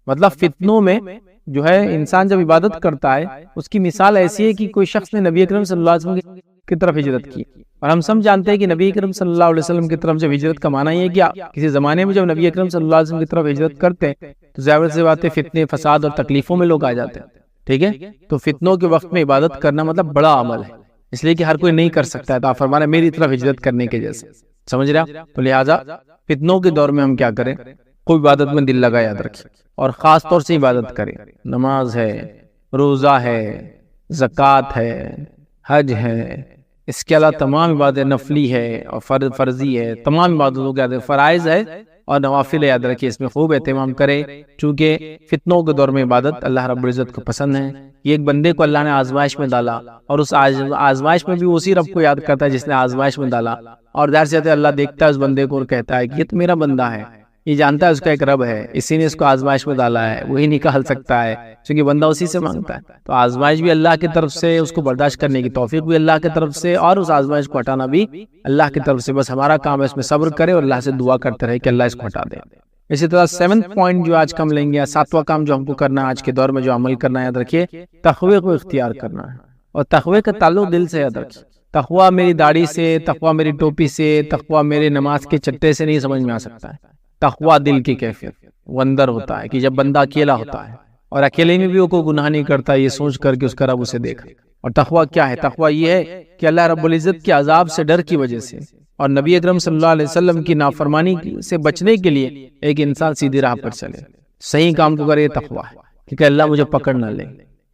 مطلب فتنوں میں جو ہے انسان جب عبادت کرتا ہے اس کی مثال ایسی ہے کہ کوئی شخص نے نبی اکرم صلی اللہ علیہ وسلم کی طرف ہجرت کی. اور ہم سب جانتے ہیں کہ نبی اکرم صلی اللہ علیہ وسلم کی طرف جب ہجرت کا معنی یہ ہے کہ کسی زمانے میں جب نبی اکرم صلی اللہ علیہ وسلم کی طرف ہجرت کرتے ہیں تو ظاہر سی بات ہے فتنے فساد اور تکلیفوں میں لوگ آ جاتے ہیں. ٹھیک ہے، تو فتنوں کے وقت میں عبادت کرنا مطلب بڑا عمل ہے، اس لیے کہ ہر کوئی نہیں کر سکتا ہے. تو آپ فرمانا میری طرف ہجرت کرنے کے جیسے، سمجھ رہے آپ؟ تو لہٰذا فتنوں کے دور میں ہم کیا کریں؟ کوئی عبادت میں دل لگا یاد رکھیں، اور خاص طور سے عبادت کریں. نماز ہے، روزہ ہے، زکوٰۃ ہے، حج ہے، اس کے علاوہ تمام عبادت نفلی ہے اور فرضی ہے، تمام عبادتوں کے فرائض ہے اور نوافل یاد رکھیے، اس میں خوب اہتمام کرے، چونکہ فتنوں کے دور میں عبادت اللہ رب العزت کو پسند ہے. یہ ایک بندے کو اللہ نے آزمائش میں ڈالا اور اس آزمائش میں بھی اسی رب کو یاد کرتا ہے جس نے آزمائش میں ڈالا، اور ظاہر سی بات ہے اللہ دیکھتا ہے اس بندے کو اور کہتا ہے کہ یہ تو میرا بندہ ہے، یہ جانتا ہے اس کا ایک رب ہے، اسی نے اس کو آزمائش میں ڈالا ہے، وہی نکال سکتا ہے کیونکہ بندہ اسی سے مانگتا ہے. تو آزمائش بھی اللہ کی طرف سے، اس کو برداشت کرنے کی توفیق بھی اللہ کی طرف سے، اور اس آزمائش کو ہٹانا بھی اللہ کی طرف سے. بس ہمارا کام ہے اس میں صبر کرے اور اللہ سے دعا کرتے رہے کہ اللہ اس کو ہٹا دے. اسی طرح 7th پوائنٹ جو آج کا ہم لیں گے، 7واں کام جو ہم کو کرنا ہے آج کے دور میں، جو عمل کرنا ہے، یاد رکھیے تقوی کو اختیار کرنا ہے. اور تقوی کا تعلق دل سے، یاد رکھیے. تقوی میری داڑھی سے، تقوی میری ٹوپی سے، تقوی میرے نماز کے چٹے سے نہیں سمجھ میں آ سکتا ہے. تقوی دل کی کیفیت وہ اندر ہوتا ہے کہ جب بندہ اکیلا ہوتا ہے اور اکیلے میں بھی وہ کوئی گناہ نہیں کرتا، یہ سوچ کر کہ اس کا رب اسے دیکھ. اور تقوی کیا ہے؟ تقوی یہ ہے کہ اللہ رب العزت کے عذاب سے ڈر کی وجہ سے اور نبی اکرم صلی اللہ علیہ وسلم کی نافرمانی سے بچنے کے لیے ایک انسان سیدھی راہ پر چلے، صحیح کام کو کرے. یہ تقوی ہے کہ اللہ مجھے پکڑ نہ لے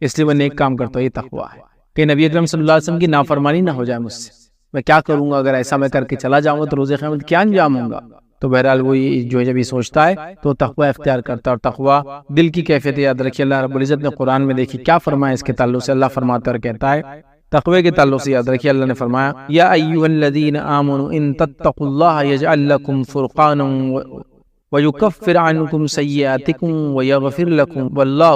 اس لیے میں نیک کام کرتا ہوں. یہ تقوی ہے کہ نبی اکرم صلی اللہ علیہ وسلم کی نافرمانی نہ ہو جائے مجھ سے. میں کیا کروں گا اگر ایسا میں کر کے چلا جاؤں گا تو روز قیامت کیا انجام ہوں گا؟ تو بہرحال وہ جو ہے جب یہ سوچتا ہے تو تقوی اختیار کرتا ہے. اور تقوی دل کی کیفیت یاد رکھیے. اللہ رب العزت نے قرآن میں دیکھی کیا فرمایا اس کے تعلق سے. اللہ فرماتا ہے اور کہتا ہے تقوی کے تعلق سے، یاد رکھیے اللہ نے فرمایا یا ایھا الذین آمنوا ان تتقوا اللہ یجعل لکم فرقانا ویکفر عنکم سیئاتکم ویغفر لکم واللہ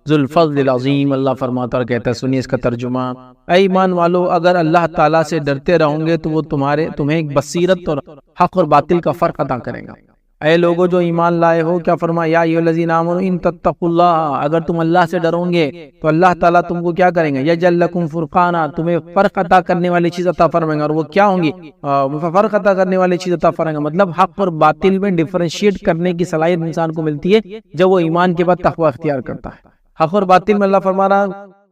ذو الفضل العظیم. اللہ فرماتا اور کہتا ہے، سنیے اس کا ترجمہ، اے ایمان والو اگر اللہ تعالیٰ سے ڈرتے رہو گے تو وہ تمہیں ایک بصیرت اور حق اور باطل کا فرق عطا کرے گا. اے لوگو جو ایمان لائے ہو، کیا فرمایا یا ایھا الذین آمنوا ان تتقوا اللہ، اگر تم اللہ سے ڈرو گے تو اللہ تعالیٰ تم کو کیا کریں گے؟ یجعل لکم فرقانا، تمہیں فرق عطا کرنے والی چیز عطا فرمائیں گے. اور وہ کیا ہوں گی؟ فرق عطا کرنے والی چیز عطا فرمائیں گے، مطلب حق اور باطل میں ڈیفرینشیٹ کرنے کی صلاحیت انسان کو ملتی ہے جب وہ ایمان کے بعد تقوی اختیار کرتا ہے. حق اور باطل میں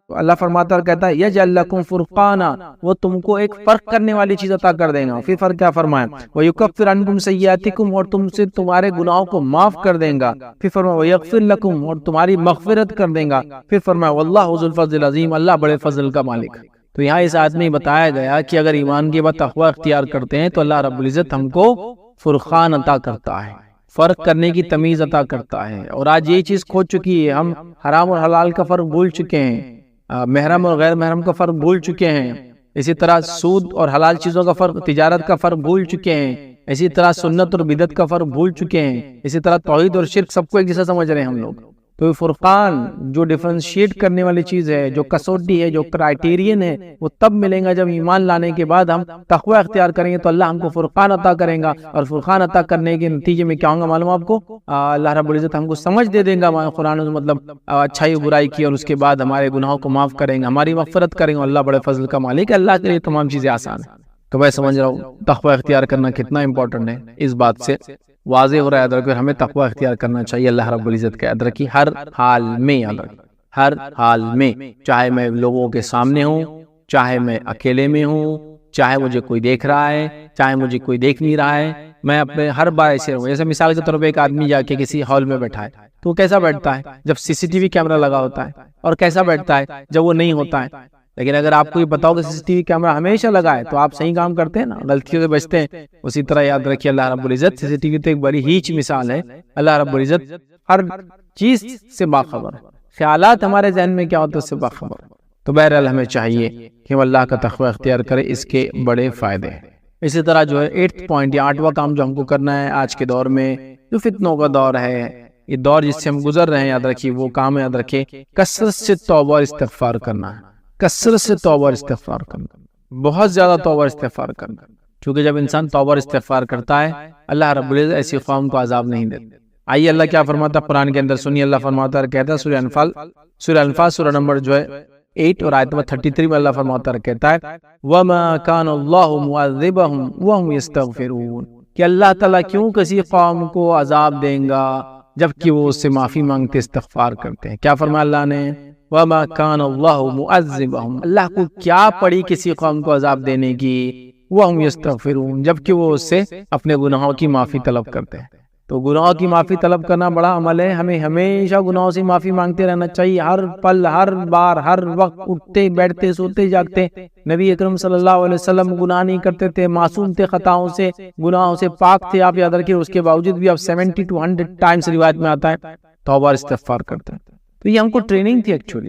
اللہ فرماتا اور کہتا ہے یجعل لکم فرقانا، وہ تم کو ایک فرق کرنے والی چیز عطا کر دے گا. پھر فرق کیا فرمایا؟ ویکفر عنکم سیئاتکم، اور تم سے تمہارے گناہوں کو معاف کر دے گا. پھر فرمایا ویغفر لکم، اور تمہاری مغفرت کر دے گا. پھر فرمایا واللہ ذو الفضل العظیم، اللہ بڑے فضل کا مالک. تو یہاں اس آیت میں بتایا گیا کہ اگر ایمان کے بعد تقوی اختیار کرتے ہیں تو اللہ رب العزت ہم کو فرقان عطا کرتا ہے، فرق کرنے کی تمیز عطا کرتا ہے. اور آج یہ چیز کھو چکی ہے، ہم حرام اور حلال کا فرق بھول چکے ہیں، محرم اور غیر محرم کا فرق بھول چکے ہیں. اسی طرح سود اور حلال چیزوں کا فرق، تجارت کا فرق بھول چکے ہیں. اسی طرح سنت اور بدعت کا فرق بھول چکے ہیں. اسی طرح توحید اور شرک سب کو ایک جیسا سمجھ رہے ہیں ہم لوگ. تو فرقان جو ڈیفرنشیٹ کرنے والی چیز ہے، جو کسوٹی ہے، جو کرائٹیرین ہے، وہ تب ملیں گا جب ایمان لانے کے بعد ہم تقوی اختیار کریں گے تو اللہ ہم کو فرقان عطا کریں گا. اور فرقان عطا کرنے کے نتیجے میں کیا ہوگا معلوم آپ کو؟ اللہ رب العزت ہم کو سمجھ دے دے گا قرآن، مطلب اچھائی برائی کی، اور اس کے بعد ہمارے گناہوں کو معاف کریں گا، ہماری مغفرت کریں گے. اللہ بڑے فضل کا مالک ہے، اللہ کے لیے تمام چیزیں آسان ہیں. تو میں سمجھ رہا ہوں تقوی اختیار کرنا کتنا امپورٹنٹ ہے، اس بات سے واضح ہو رہا ہے. یاد رکھیں ہمیں تقوی اختیار کرنا چاہیے اللہ رب العزت کا. یاد رکھیے ہر حال میں، یاد رکھیں ہر حال میں، چاہے میں لوگوں کے سامنے ہوں، چاہے میں اکیلے میں ہوں، چاہے مجھے کوئی دیکھ رہا ہے، چاہے مجھے کوئی دیکھ نہیں رہا ہے، میں اپنے ہر بار ایسے رہوں. جیسے مثال کے طور پہ ایک آدمی جا کے کسی ہال میں بیٹھا ہے تو وہ کیسا بیٹھتا ہے؟ جب CCTV کیمرہ لگا ہوتا ہے. اور کیسا بیٹھتا ہے جب وہ نہیں ہوتا ہے؟ لیکن اگر آپ کو یہ بتاؤ کہ CCTV کیمرہ ہمیشہ لگا ہے تو آپ صحیح کام کرتے ہیں نا، غلطیوں سے بچتے ہیں. اسی طرح یاد رکھیے اللہ رب العزت CCTV تو ایک بڑی ہیچ مثال ہے. اللہ رب العزت ہر چیز سے باخبر ہے، خیالات ہمارے ذہن میں کیا ہوتا ہے اس سے باخبر. تو بہرحال ہمیں چاہیے کہ ہم اللہ کا تقوی اختیار کریں، اس کے بڑے فائدے ہیں. اسی طرح جو ہے 8th پوائنٹ یا 8واں کام جو ہم کو کرنا ہے آج کے دور میں، جو فتنوں کا دور ہے، یہ دور جس سے ہم گزر رہے ہیں، یاد رکھیے وہ کام یاد رکھیے کثرت سے توبہ اور استغفار کرنا ہے. کثرت سے توبہ اور استغفار کرنا، بہت زیادہ توبہ اور استغفار کرنا. کیونکہ جب انسان توبہ اور استغفار کرتا ہے اللہ رب العزت ایسی قوم کو عذاب نہیں دیتا. آئیے اللہ کیا فرماتا ہے قرآن کے اندر، سنیے اللہ فرماتا ہے، کہتا ہے سورہ انفال سورہ نمبر جو ہے 8 اور آیت نمبر 33 میں اللہ فرماتا ہے، کہتا ہے وَمَا كَانَ اللَّهُ مُعَذِّبَهُمْ وَهُمْ يَسْتَغْفِرُونَ کہ اللہ تعالیٰ کیوں کسی قوم کو عذاب دیں گا جبکہ وہ اس سے معافی مانگتے استغفار کرتے ہیں۔ کیا فرمایا اللہ نے؟ وَمَا كَانَ اللَّهُ مُعَذِّبَهُمْ، اللہ کو کیا پڑی کسی قوم کو عذاب دینے کی، وَهُمْ يَسْتَغْفِرُونَ جبکہ وہ اس سے اپنے گناہوں کی معافی طلب کرتے ہیں۔ تو گناہوں کی معافی طلب کرنا بڑا عمل ہے، ہمیں ہمیشہ گناہوں سے معافی مانگتے رہنا چاہیے، ہر پل، ہر بار، ہر وقت، اٹھتے بیٹھتے سوتے جاگتے۔ نبی اکرم صلی اللہ علیہ وسلم گناہ نہیں کرتے تھے، معصوم تھے خطاؤں سے، گناہوں سے پاک تھے، آپ یاد رکھیے، اس کے باوجود بھی آپ 70 to 100 ٹائمز روایت میں آتا ہے توبہ اور استغفار کرتے ہیں۔ تو یہ ہم کو ٹریننگ تھی ایکچولی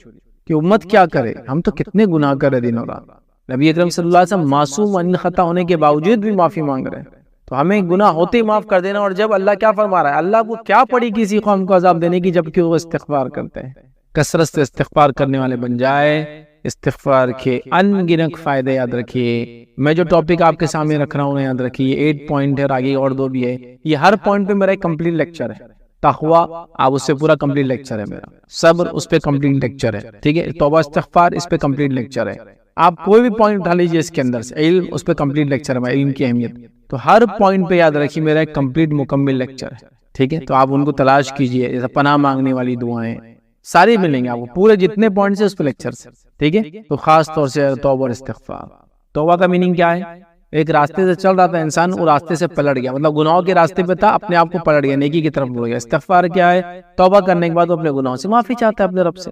کہ امت کیا کرے، ہم تو کتنے گناہ کر رہے دن اور رات، نبی اکرم صلی اللہ علیہ وسلم معصوم ان خطا ہونے کے باوجود بھی معافی مانگ رہے ہیں، تو ہمیں گناہ ہوتے ہی معاف کر دینا۔ اور جب اللہ کیا فرما رہا ہے، اللہ کو کیا پڑی کسی قوم کو عذاب دینے کی جبکہ وہ استغفار کرتے ہیں۔ کثرت سے استغفار کرنے والے بن جائے، استغفار کے ان گنت فائدے یاد رکھیے۔ میں جو ٹاپک آپ کے سامنے رکھ رہا ہوں یاد رکھیے، 8 پوائنٹ ہے اور آگے اور 2 بھی ہے، یہ ہر پوائنٹ پہ میرا ایک کمپلیٹ لیکچر ہے۔ تقویٰ آپ اس سے پورا کمپلیٹ لیکچر ہے میرا، صبر اس پہ کمپلیٹ لیکچر ہے، ٹھیک ہے، توبہ استغفار اس پہ کمپلیٹ لیکچر ہے، آپ کوئی بھی پوائنٹ اٹھا لیجیے اس کے اندر سے، علم اس پہ کمپلیٹ لیکچر ہے، علم کی اہمیت، تو ہر پوائنٹ پہ یاد رکھیے میرا ایک کمپلیٹ مکمل لیکچر ہے، ٹھیک ہے، تو آپ ان کو تلاش کیجئے، جیسے پناہ مانگنے والی دعائیں ساری ملیں گے آپ کو، پورے جتنے پوائنٹس ہیں اس پہ لیکچر سے، ٹھیک ہے۔ تو خاص طور سے توبہ اور استغفار۔ توبہ کا میننگ کیا ہے؟ ایک راستے سے چل رہا تھا انسان، وہ راستے سے پلٹ گیا، مطلب گناہوں کے راستے پہ تھا، اپنے آپ کو پلٹ گیا، نیکی کی طرف مڑ گیا۔ استغفار کیا ہے؟ توبہ کرنے کے بعد وہ اپنے گناہوں سے معافی چاہتا ہے اپنے رب سے،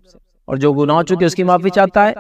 اور جو گناہ چکے اس کی معافی چاہتا ہے،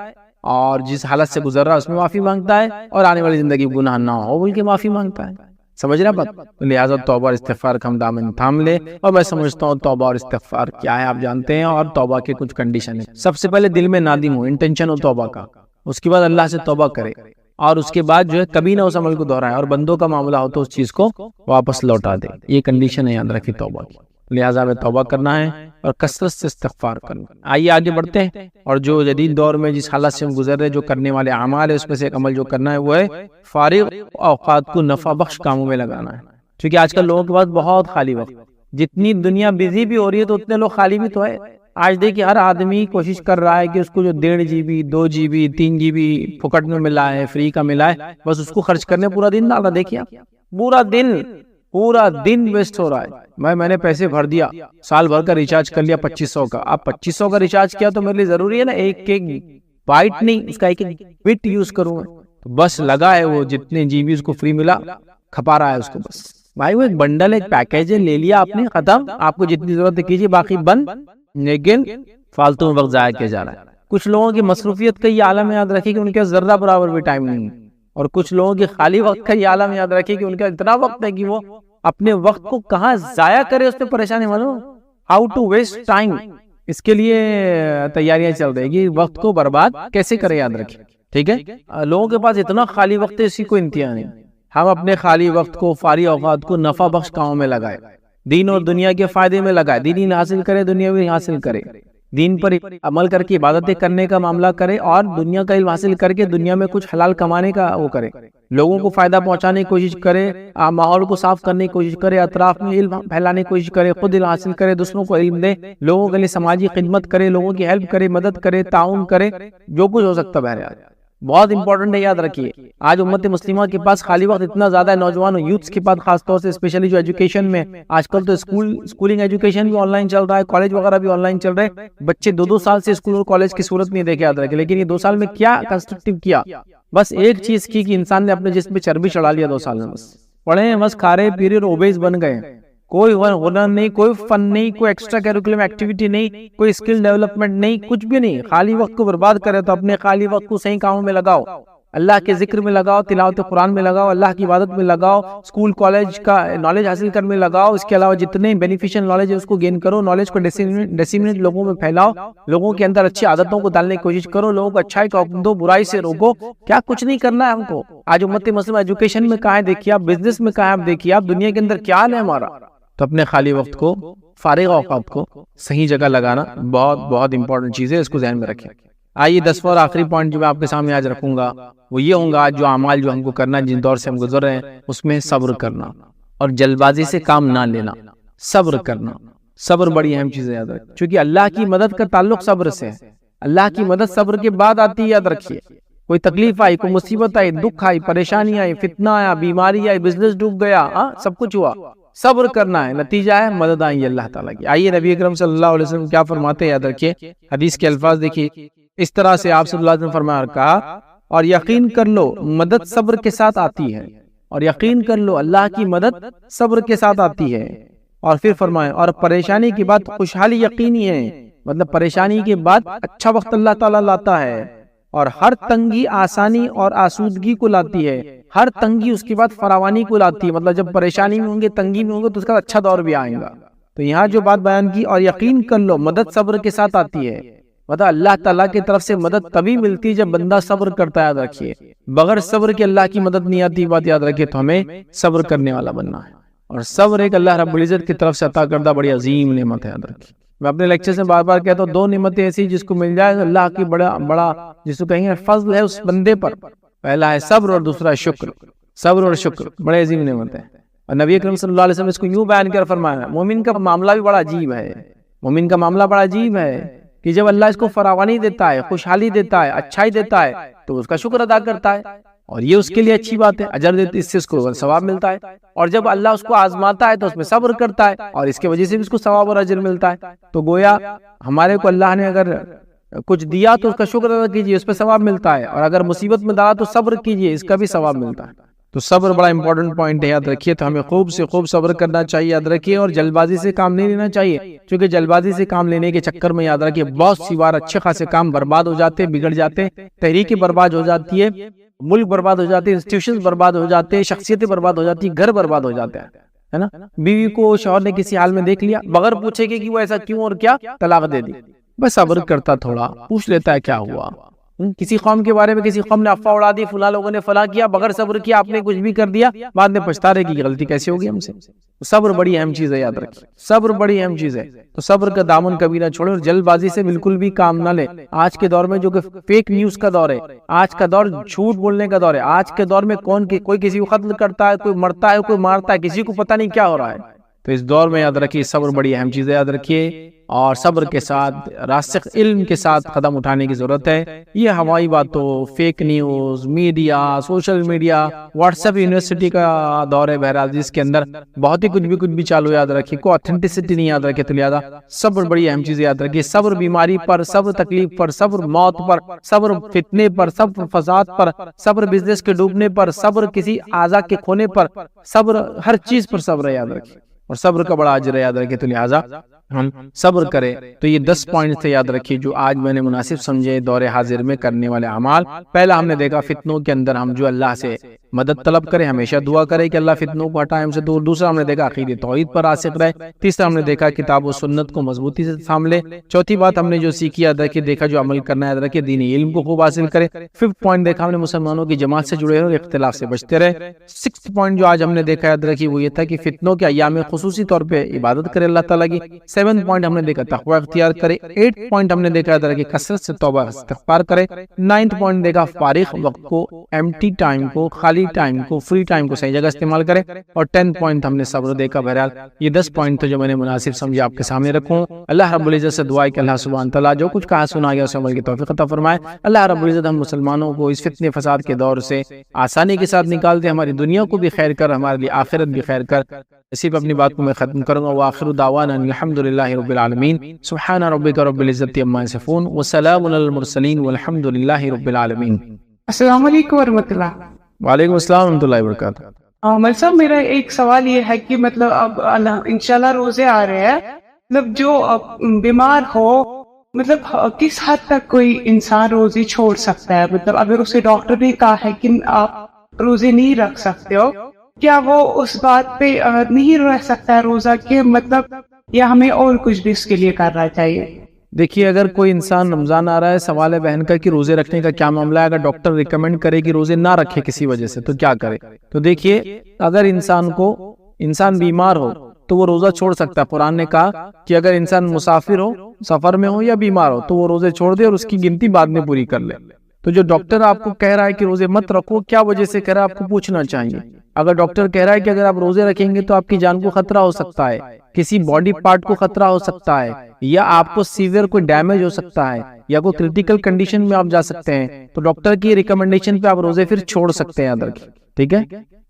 اور جس حالت سے گزر رہا ہے اس میں معافی مانگتا ہے، اور آنے والی زندگی گناہ نہ ہو بول کے معافی مانگتا ہے۔ سمجھ رہا بات؟ لہٰذا توبہ اور استغفار کا ہم دامن تھام لے، اور میں سمجھتا ہوں توبہ اور استغفار کیا ہے آپ جانتے ہیں، اور توبہ کے کچھ کنڈیشن ہیں۔ سب سے پہلے دل میں نادم ہو، انٹینشن ہو توبہ کا، اس کے بعد اللہ سے توبہ کرے، اور اس کے بعد جو ہے کبھی نہ اس عمل کو دہرائے، اور بندوں کا معاملہ ہو تو اس چیز کو واپس لوٹا دے، یہ کنڈیشن ہے یاد رکھیے توبہ کی۔ لہٰذا ہمیں توبہ کرنا ہے اور کثرت سے استغفار کرنا۔ آئیے آگے بڑھتے ہیں، اور جو جدید دور میں جس حالت سے ہم گزر رہے، جو کرنے والے اعمال ہے اس میں سے ایک عمل جو کرنا ہے وہ ہے فارغ اوقات کو نفع بخش کاموں میں لگانا ہے، کیونکہ آج کل لوگوں کے پاس بہت خالی وقت، جتنی دنیا بزی بھی ہو رہی ہے تو اتنے لوگ خالی بھی تو ہے۔ آج دیکھیے ہر آدمی کوشش کر رہا ہے کہ اس کو جو 1.5 GB 2 GB 3 GB پھکٹ میں ملا ہے، فری کا ملا ہے، بس اس کو خرچ کرنے پورا دن ڈال رہا۔ دیکھیے آپ پورا دن ویسٹ ہو رہا ہے۔ میں نے پیسے بھر دیا، سال بھر کا ریچارج کر لیا 2500 کا، آپ 2500 کا ریچارج کیا تو میرے لیے ضروری ہے نا ایک بائٹ نہیں، اس کا ایک بٹ یوز کروں میں، تو بس لگا ہے وہ جتنے GB اس کو فری ملا کھپا رہا ہے اس کو بس۔ بھائی وہ ایک بنڈل ایک پیکیج ہے، لے لیا آپ نے، ختم، آپ کو جتنی ضرورت ہے کیجیے، باقی بند، لیکن فالتو میں وقت ضائع کیا جا رہا ہے۔ کچھ لوگوں کی مصروفیت کا یہ عالم یاد رکھیے کہ ان کے ذرہ برابر بھی ٹائم نہیں ہے، اور کچھ لوگوں کے خالی وقت کا یہ عالم یاد رکھیے کہ ان کا اتنا وقت ہے کہ وہ اپنے وقت کو کہاں ضائع کرے اس پہ پریشانی معلوم، ہاؤ ٹو ویسٹ ٹائم، اس کے لیے تیاریاں چل رہی کہ وقت کو برباد کیسے کرے یاد رکھیں، ٹھیک ہے۔ لوگوں کے پاس اتنا خالی وقت ہے، اسی کو انتہا نہیں۔ ہم اپنے خالی وقت کو، فارغ اوقات کو نفع بخش کاموں میں لگائے، دین اور دنیا کے فائدے میں لگائے، دین علم حاصل کرے، دنیا بھی حاصل کرے، دین پر عمل کر کے عبادتیں کرنے کا معاملہ کرے، اور دنیا کا علم حاصل کر کے دنیا میں کچھ حلال کمانے کا وہ کرے، لوگوں کو فائدہ پہنچانے کی کوشش کرے، ماحول کو صاف کرنے کی کوشش کرے، اطراف میں علم پھیلانے کی کوشش کرے، خود علم حاصل کرے، دوسروں کو علم دے، لوگوں کے لیے سماجی خدمت کرے، لوگوں کی ہیلپ کرے، مدد کرے، تعاون کرے، جو کچھ ہو سکتا ہے۔ بہت امپورٹنٹ ہے، یاد رکھیے آج امت مسلمہ کے پاس خالی وقت اتنا زیادہ ہے، نوجوان یوتھس کے پاس خاص طور سے، اسپیشلی جو ایجوکیشن میں آج کل تو اسکولنگ ایجوکیشن بھی آن لائن چل رہا ہے، کالج وغیرہ بھی آن لائن چل رہے ہیں، بچے 2 سال سے اسکول اور کالج کی صورت نہیں دیکھے یاد رکھے، لیکن یہ 2 سال میں کیا کنسٹرکٹیو کیا، بس ایک چیز کی کہ انسان نے اپنے جسم پہ چربی چڑھا لیا 2 سال میں، بس پڑھے ہیں، بس کھا رہے پی رہے اور اوبیس بن گئے، کوئی ہنر نہیں، کوئی فن نہیں، کوئی ایکسٹرا کیریکولم ایکٹیویٹی نہیں، کوئی اسکل ڈیولپمنٹ نہیں، کچھ بھی نہیں، خالی وقت کو برباد کرے۔ تو اپنے خالی وقت کو صحیح کاموں میں لگاؤ، اللہ کے ذکر میں لگاؤ، تلاوت قرآن میں لگاؤ، اللہ کی عبادت میں لگاؤ، اسکول کالج کا نالج حاصل کرنے میں لگاؤ، اس کے علاوہ جتنے بینیفیشل نالج ہے اس کو گین کرو، نالج کو ڈیسیمنیٹ لوگوں میں پھیلاؤ، لوگوں کے اندر اچھی عادتوں کو ڈالنے کی کوشش کرو، لوگوں کو اچھائی کا حکم دو، برائی سے روکو۔ کیا کچھ نہیں کرنا ہے ہم کو؟ آج امت مسلمہ ایجوکیشن میں کہاں ہے دیکھیے آپ، بزنس میں کہاں ہے آپ دیکھیے آپ، دنیا کے اندر کیا حال ہے ہمارا۔ تو اپنے خالی وقت کو، فارغ اوقات کو صحیح جگہ لگانا بہت امپورٹنٹ چیز ہے، اس کو ذہن میں رکھیں۔ آئیے 10واں اور آخری پوائنٹ جو میں آپ کے سامنے آج رکھوں گا وہ یہ ہوں گا، جو اعمال جو ہم کو کرنا ہے، جن دور سے ہم گزر رہے ہیں، اس میں صبر کرنا اور جلد بازی سے کام نہ لینا، صبر کرنا۔ صبر بڑی اہم چیز ہے یاد رکھیں، چونکہ اللہ کی مدد کا تعلق صبر سے ہے۔ اللہ کی مدد صبر کے بعد آتی ہے، یاد رکھیے۔ کوئی تکلیف آئی، کوئی مصیبت آئی، دکھ آئی، پریشانی آئی، فتنہ آیا، بیماری آئی، بزنس ڈوب گیا، سب کچھ ہوا، صبر کرنا ہے، نتیجہ ہے مدد آئی ہے اللہ تعالیٰ کی۔ آئیے نبی اکرم صلی اللہ علیہ وسلم کیا فرماتے ہیں، یاد رکھیے، حدیث کے الفاظ دیکھیے۔ اس طرح سے آپ صلی اللہ علیہ وسلم فرمایا اور کہا، اور یقین کر لو مدد صبر کے ساتھ آتی ہے، اور یقین کر لو اللہ کی مدد صبر کے ساتھ آتی ہے۔ اور پھر فرمائے، اور پریشانی کے بعد خوشحالی یقینی ہے، مطلب پریشانی کے بعد اچھا وقت اللہ تعالیٰ لاتا ہے، اور ہر تنگی آسانی اور آسودگی کو لاتی ہے، ہر تنگی اس کے بعد فراوانی کو لاتی ہے، مطلب جب پریشانی میں ہوں گے، تنگی میں ہوں گے تو اس کا اچھا دور بھی آئے گا۔ تو یہاں جو بات بیان کی، اور یقین کر لو مدد صبر کے ساتھ آتی ہے، مطلب اللہ تعالیٰ کی طرف سے مدد تبھی ملتی ہے جب بندہ صبر کرتا ہے، یاد رکھیے، بغیر صبر کے اللہ کی مدد نہیں آتی، بات یاد رکھیے۔ تو ہمیں صبر کرنے والا بننا ہے، اور صبر ایک اللہ رب العزت کی طرف سے عطا کردہ بڑی عظیم نعمت ہے، یاد رکھیے۔ میں اپنے لیکچر سے بار بار کہتا ہوں، دو نعمتیں ایسی جس کو مل جائے اللہ کی بڑا جس کو کہیں گے فضل ہے اس بندے پر، پہلا ہے صبر اور دوسرا ہے شکر۔ صبر اور شکر بڑے عظیم نعمت ہے، اور نبی اکرم صلی اللہ علیہ وسلم اس کو یوں بیان کر فرمایا، مومن کا معاملہ بھی بڑا عجیب ہے، مومن کا معاملہ بڑا عجیب ہے کہ جب اللہ اس کو فراوانی دیتا ہے، خوشحالی دیتا ہے، اچھائی دیتا ہے، تو اس کا شکر ادا کرتا ہے، اور یہ اس کے لیے اچھی بات ہے، اجر دیتے، اس سے اس کو ثواب ملتا ہے۔ اور جب اللہ اس کو آزماتا ہے تو اس میں صبر کرتا ہے، اور اس کی وجہ سے بھی اس کو ثواب اور اجر ملتا ہے۔ تو گویا ہمارے کو اللہ نے اگر کچھ دیا تو اس کا شکر ادا کیجیے، اس پہ ثواب ملتا ہے، اور اگر مصیبت میں ڈالا تو صبر کیجیے، اس کا بھی ثواب ملتا ہے۔ تو صبر بڑا امپورٹنٹ پوائنٹ ہے، یاد رکھیے۔ تو ہمیں خوب سے خوب صبر کرنا چاہیے، یاد رکھیے، اور جلد بازی سے کام نہیں لینا چاہیے، کیونکہ جلد بازی سے کام لینے کے چکر میں یاد رکھیے بہت سی بار اچھے خاصے کام برباد ہو جاتے، بگڑ جاتے، تحریکیں برباد ہو جاتی ہے، ملک برباد ہو جاتے، انسٹیٹیوشنز برباد ہو جاتے، شخصیتیں برباد ہو جاتی، گھر برباد ہو جاتے ہیں، ہے نا۔ بیوی کو شوہر نے کسی حال میں دیکھ لیا، بغیر پوچھے کہ وہ ایسا کیوں اور کیا، طلاق دے دی، بس صبر کرتا، تھوڑا پوچھ لیتا ہے کیا ہوا۔ کسی قوم کے بارے میں کسی قوم نے افواہ اڑا دی، فلاں لوگوں نے فلاں کیا، بغیر صبر کیا آپ نے کچھ بھی کر دیا، بعد میں پچھتا رہے کہ غلطی کیسے ہوگی ہم سے۔ صبر بڑی اہم چیز ہے، یاد رکھیے، صبر بڑی اہم چیز ہے۔ تو صبر کا دامن کبھی نہ چھوڑے، اور جلد بازی سے بالکل بھی کام نہ لے۔ آج کے دور میں جو کہ فیک نیوز کا دور ہے، آج کا دور جھوٹ بولنے کا دور ہے، آج کے دور میں کوئی کسی کو قتل کرتا ہے، کوئی مرتا ہے، کوئی مارتا ہے، کسی کو پتہ نہیں کیا ہو رہا ہے۔ تو اس دور میں یاد رکھیے صبر بڑی اہم چیز ہے، یاد رکھیے، اور صبر کے ساتھ راسخ علم کے ساتھ قدم اٹھانے کی ضرورت ہے۔ یہ ہوائی باتوں، fake news, media, social media, what's app university کا دور ہے بہرحال، جس کے اندر بہت ہی کچھ بھی چالو، یاد رکھیے، کوئی اتھینٹسٹی نہیں، یاد رکھیے۔ تو لہٰذا صبر بڑی اہم چیز ہے، یاد رکھیے، صبر بیماری پر، صبر تکلیف پر، صبر موت پر، صبر فتنے پر، صبر فساد پر، صبر بزنس کے ڈوبنے پر، صبر کسی اعضاء کے کھونے پر، صبر ہر چیز پر صبر ہے، یاد رکھیے، اور صبر کا بڑا اجر ہے، یاد رکھیے۔ تو لہٰذا ہم صبر کریں۔ تو یہ 10 پوائنٹ تھے، یاد رکھیے، جو آج میں نے مناسب سمجھے دور حاضر میں کرنے والے اعمال۔ پہلا ہم نے دیکھا فتنوں کے اندر ہم جو اللہ سے مدد طلب کریں، ہمیشہ دعا کریں کہ اللہ فتنوں کو ہٹائے ہم سے دور۔ دوسرا ہم نے دیکھا عقیدہ توحید پر راسخ رہے۔ تیسرا ہم نے دیکھا کتاب و سنت کو مضبوطی سے سامنے۔ چوتھی بات ہم نے جو سیکھی، یاد رکھیے، دیکھا جو عمل کرنا ہے، یاد رکھیے، دینی علم کو خوب حاصل کریں۔ 5th پوائنٹ دیکھا ہم نے مسلمانوں کی جماعت سے جڑے رہے اور اختلاف سے بچتے رہے۔ 6th پوائنٹ جو آج ہم نے دیکھا، یاد رکھیے، وہ یہ تھا کہ فتنوں کے ایام میں خصوصی طور پہ عبادت کرے اللہ تعالیٰ کی۔ 7th پوائنٹ ہم نے دیکھا تقوی اختیار کرے۔ 8th پوائنٹ ہم نے دیکھا، یاد رکھیے، کثرت سے توبہ استغفار کرے۔ 9th پوائنٹ دیکھا فارغ وقت کو، ایمٹی ٹائم کو، خالی ٹائم کو، فری ٹائم کو صحیح جگہ استعمال کرے۔ اور 10th پوائنٹ ہم نے صبر دیکھا۔ بہرحال یہ 10 پوائنٹ تو جو میں نے مناسب سمجھے آپ کے سامنے رکھوں۔ اللہ رب العزت سے دعا ہے کہ اللہ سبحانہ تعالیٰ جو کچھ کہا سنا گیا اسے عمل کی توفیق عطا فرمائے۔ اللہ رب العزت ہم مسلمانوں کو اس فتنے فساد کے دور سے آسانی کے ساتھ نکال دے، ہماری دنیا کو بھی خیر کر، ہمارے لیے آخرت بھی خیر کر۔ اسی پہ اپنی بات کو میں ختم کروں گا۔ وآخر دعوانا الحمدللہ رب العالمین، سبحان ربک رب العزت عما یصفون، وسلام علی المرسلین، والحمدللہ رب العالمین۔ السلام علیکم ورحمۃ اللہ۔ وعلیکم السلام ورحمۃ اللہ وبرکاتہ۔ مل صاحب، میرا ایک سوال یہ ہے کہ مطلب اب انشاءاللہ روزے آ رہے ہیں، مطلب جو بیمار ہو، مطلب کس حد تک کوئی انسان روزے چھوڑ سکتا ہے؟ مطلب اگر اسے ڈاکٹر نے کہا ہے کہ آپ روزے نہیں رکھ سکتے ہو، کیا وہ اس بات پہ نہیں رہ سکتا ہے روزہ کے مطلب، یا ہمیں اور کچھ بھی اس کے لیے کرنا چاہیے؟ دیکھیے، اگر کوئی انسان رمضان آ رہا ہے، سوال ہے بہن کا کہ روزے رکھنے کا کیا معاملہ ہے، اگر ڈاکٹر ریکمینڈ کرے کہ روزے نہ رکھے کسی وجہ سے تو کیا کرے؟ تو دیکھیے، اگر انسان بیمار ہو تو وہ روزہ چھوڑ سکتا ہے۔ قرآن نے کہا کہ اگر انسان مسافر ہو، سفر میں ہو یا بیمار ہو تو وہ روزے چھوڑ دے اور اس کی گنتی بعد میں پوری کر لے۔ تو جو ڈاکٹر آپ کو کہہ رہا ہے کہ روزے مت رکھو، کیا وجہ سے کہہ رہا ہے، آپ کو پوچھنا چاہیے اگر ڈاکٹر کہہ رہا ہے کہ اگر آپ روزے رکھیں گے تو آپ کی جان کو خطرہ ہو سکتا ہے، کسی باڈی پارٹ کو خطرہ ہو سکتا ہے، یا آپ کو سیویئر کوئی ڈیمیج ہو سکتا ہے، یا کوئی کریٹیکل کنڈیشن میں آپ جا سکتے ہیں، تو ڈاکٹر کی ریکمنڈیشن پہ آپ روزے پھر چھوڑ سکتے ہیں ادر کی، ٹھیک ہے؟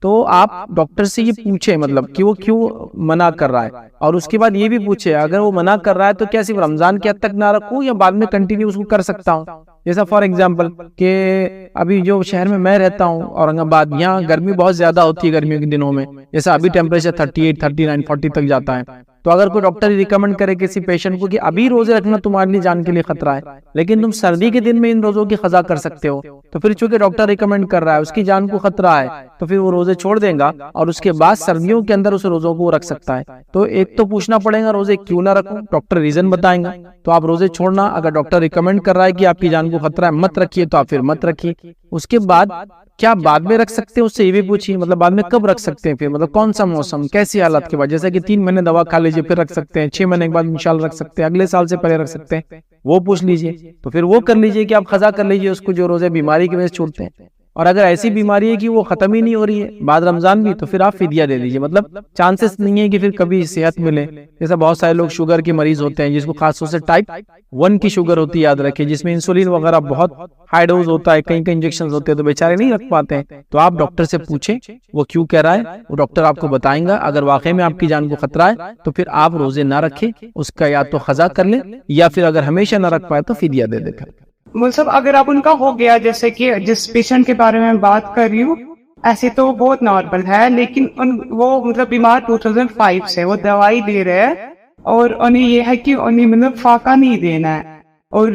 تو آپ ڈاکٹر سے یہ پوچھیں مطلب کہ وہ کیوں منع کر رہا ہے، اور اس کے بعد یہ بھی پوچھے اگر وہ منع کر رہا ہے تو کیا صرف رمضان کے حد تک نہ رکھوں یا بعد میں کنٹینیو اس کو کر سکتا ہوں؟ جیسا فار ایگزامپل کہ ابھی جو شہر میں رہتا ہوں اورنگ آباد، یہاں گرمی بہت زیادہ ہوتی ہے گرمیوں کے دنوں میں، جیسا ابھی ٹیمپریچر 38 39 40 تک جاتا ہے، تو اگر کوئی ڈاکٹر ریکمنڈ کرے کسی پیشنٹ کو کہ ابھی روزے رکھنا تمہارے لیے جان کے لیے خطرہ ہے، لیکن تم سردی کے دن میں ان روزوں کی قضا کر سکتے ہو، تو پھر چونکہ ڈاکٹر ریکمنڈ کر رہا ہے، اس کی جان کو خطرہ ہے، تو پھر وہ روزے چھوڑ دے گا اور اس کے بعد سردیوں کے اندر اس روزوں کو رکھ سکتا ہے۔ تو ایک تو پوچھنا پڑے گا روزے کیوں نہ رکھوں، ڈاکٹر ریزن بتائیں گا، تو آپ روزے چھوڑنا، اگر ڈاکٹر ریکمنڈ کر رہا ہے کہ آپ کی جان کو خطرہ ہے مت رکھیے تو آپ پھر مت رکھیے۔ اس کے بعد کیا بعد میں رکھ سکتے ہیں، اس سے یہ بھی پوچھیے مطلب بعد میں کب رکھ سکتے ہیں، پھر مطلب کون سا موسم، کیسی حالت کے بعد، جیسا کہ 3 مہینے دوا کھا لیجیے پھر رکھ سکتے ہیں، 6 مہینے کے بعد انشاءاللہ رکھ سکتے ہیں، اگلے سال سے پہلے رکھ سکتے ہیں، وہ پوچھ لیجیے، تو پھر وہ کر لیجیے کہ آپ قضا کر لیجیے اس کو جو روزے بیماری کی وجہ سے چھوڑتے ہیں۔ اور اگر ایسی بیماری ہے کہ وہ ختم ہی نہیں ہو رہی ہے بعد رمضان بھی، تو پھر آپ فدیہ دے دیجیے، مطلب چانسز نہیں ہے کہ پھر کبھی صحت ملے، جیسا بہت سارے لوگ شوگر کے مریض ہوتے ہیں جس کو خاص طور سے ٹائپ 1 کی شوگر ہوتی ہے، یاد رکھیں، جس میں انسولین وغیرہ بہت ہائی ڈوز ہوتا ہے، کئی انجیکشن ہوتے ہیں، تو بیچارے نہیں رکھ پاتے ہیں، تو آپ ڈاکٹر سے پوچھیں وہ کیوں کہہ رہا ہے، وہ ڈاکٹر آپ کو بتائیں گا، اگر واقعی میں آپ کی جان کو خطرہ ہے تو پھر آپ روزے نہ رکھیں، اس کا یا تو قضا کر لیں یا پھر اگر ہمیشہ نہ رکھ پائے تو فدیہ دے دے کر۔ مطلب اگر اب ان کا ہو گیا، جیسے کہ جس پیشنٹ کے بارے میں بات کر رہی ہوں، ایسے تو بہت نارمل ہے، لیکن وہ مطلب بیمار 2005 سے وہ دوائی دے رہے ہیں اور انہیں یہ ہے کہ انہیں مطلب فاقہ نہیں دینا ہے، اور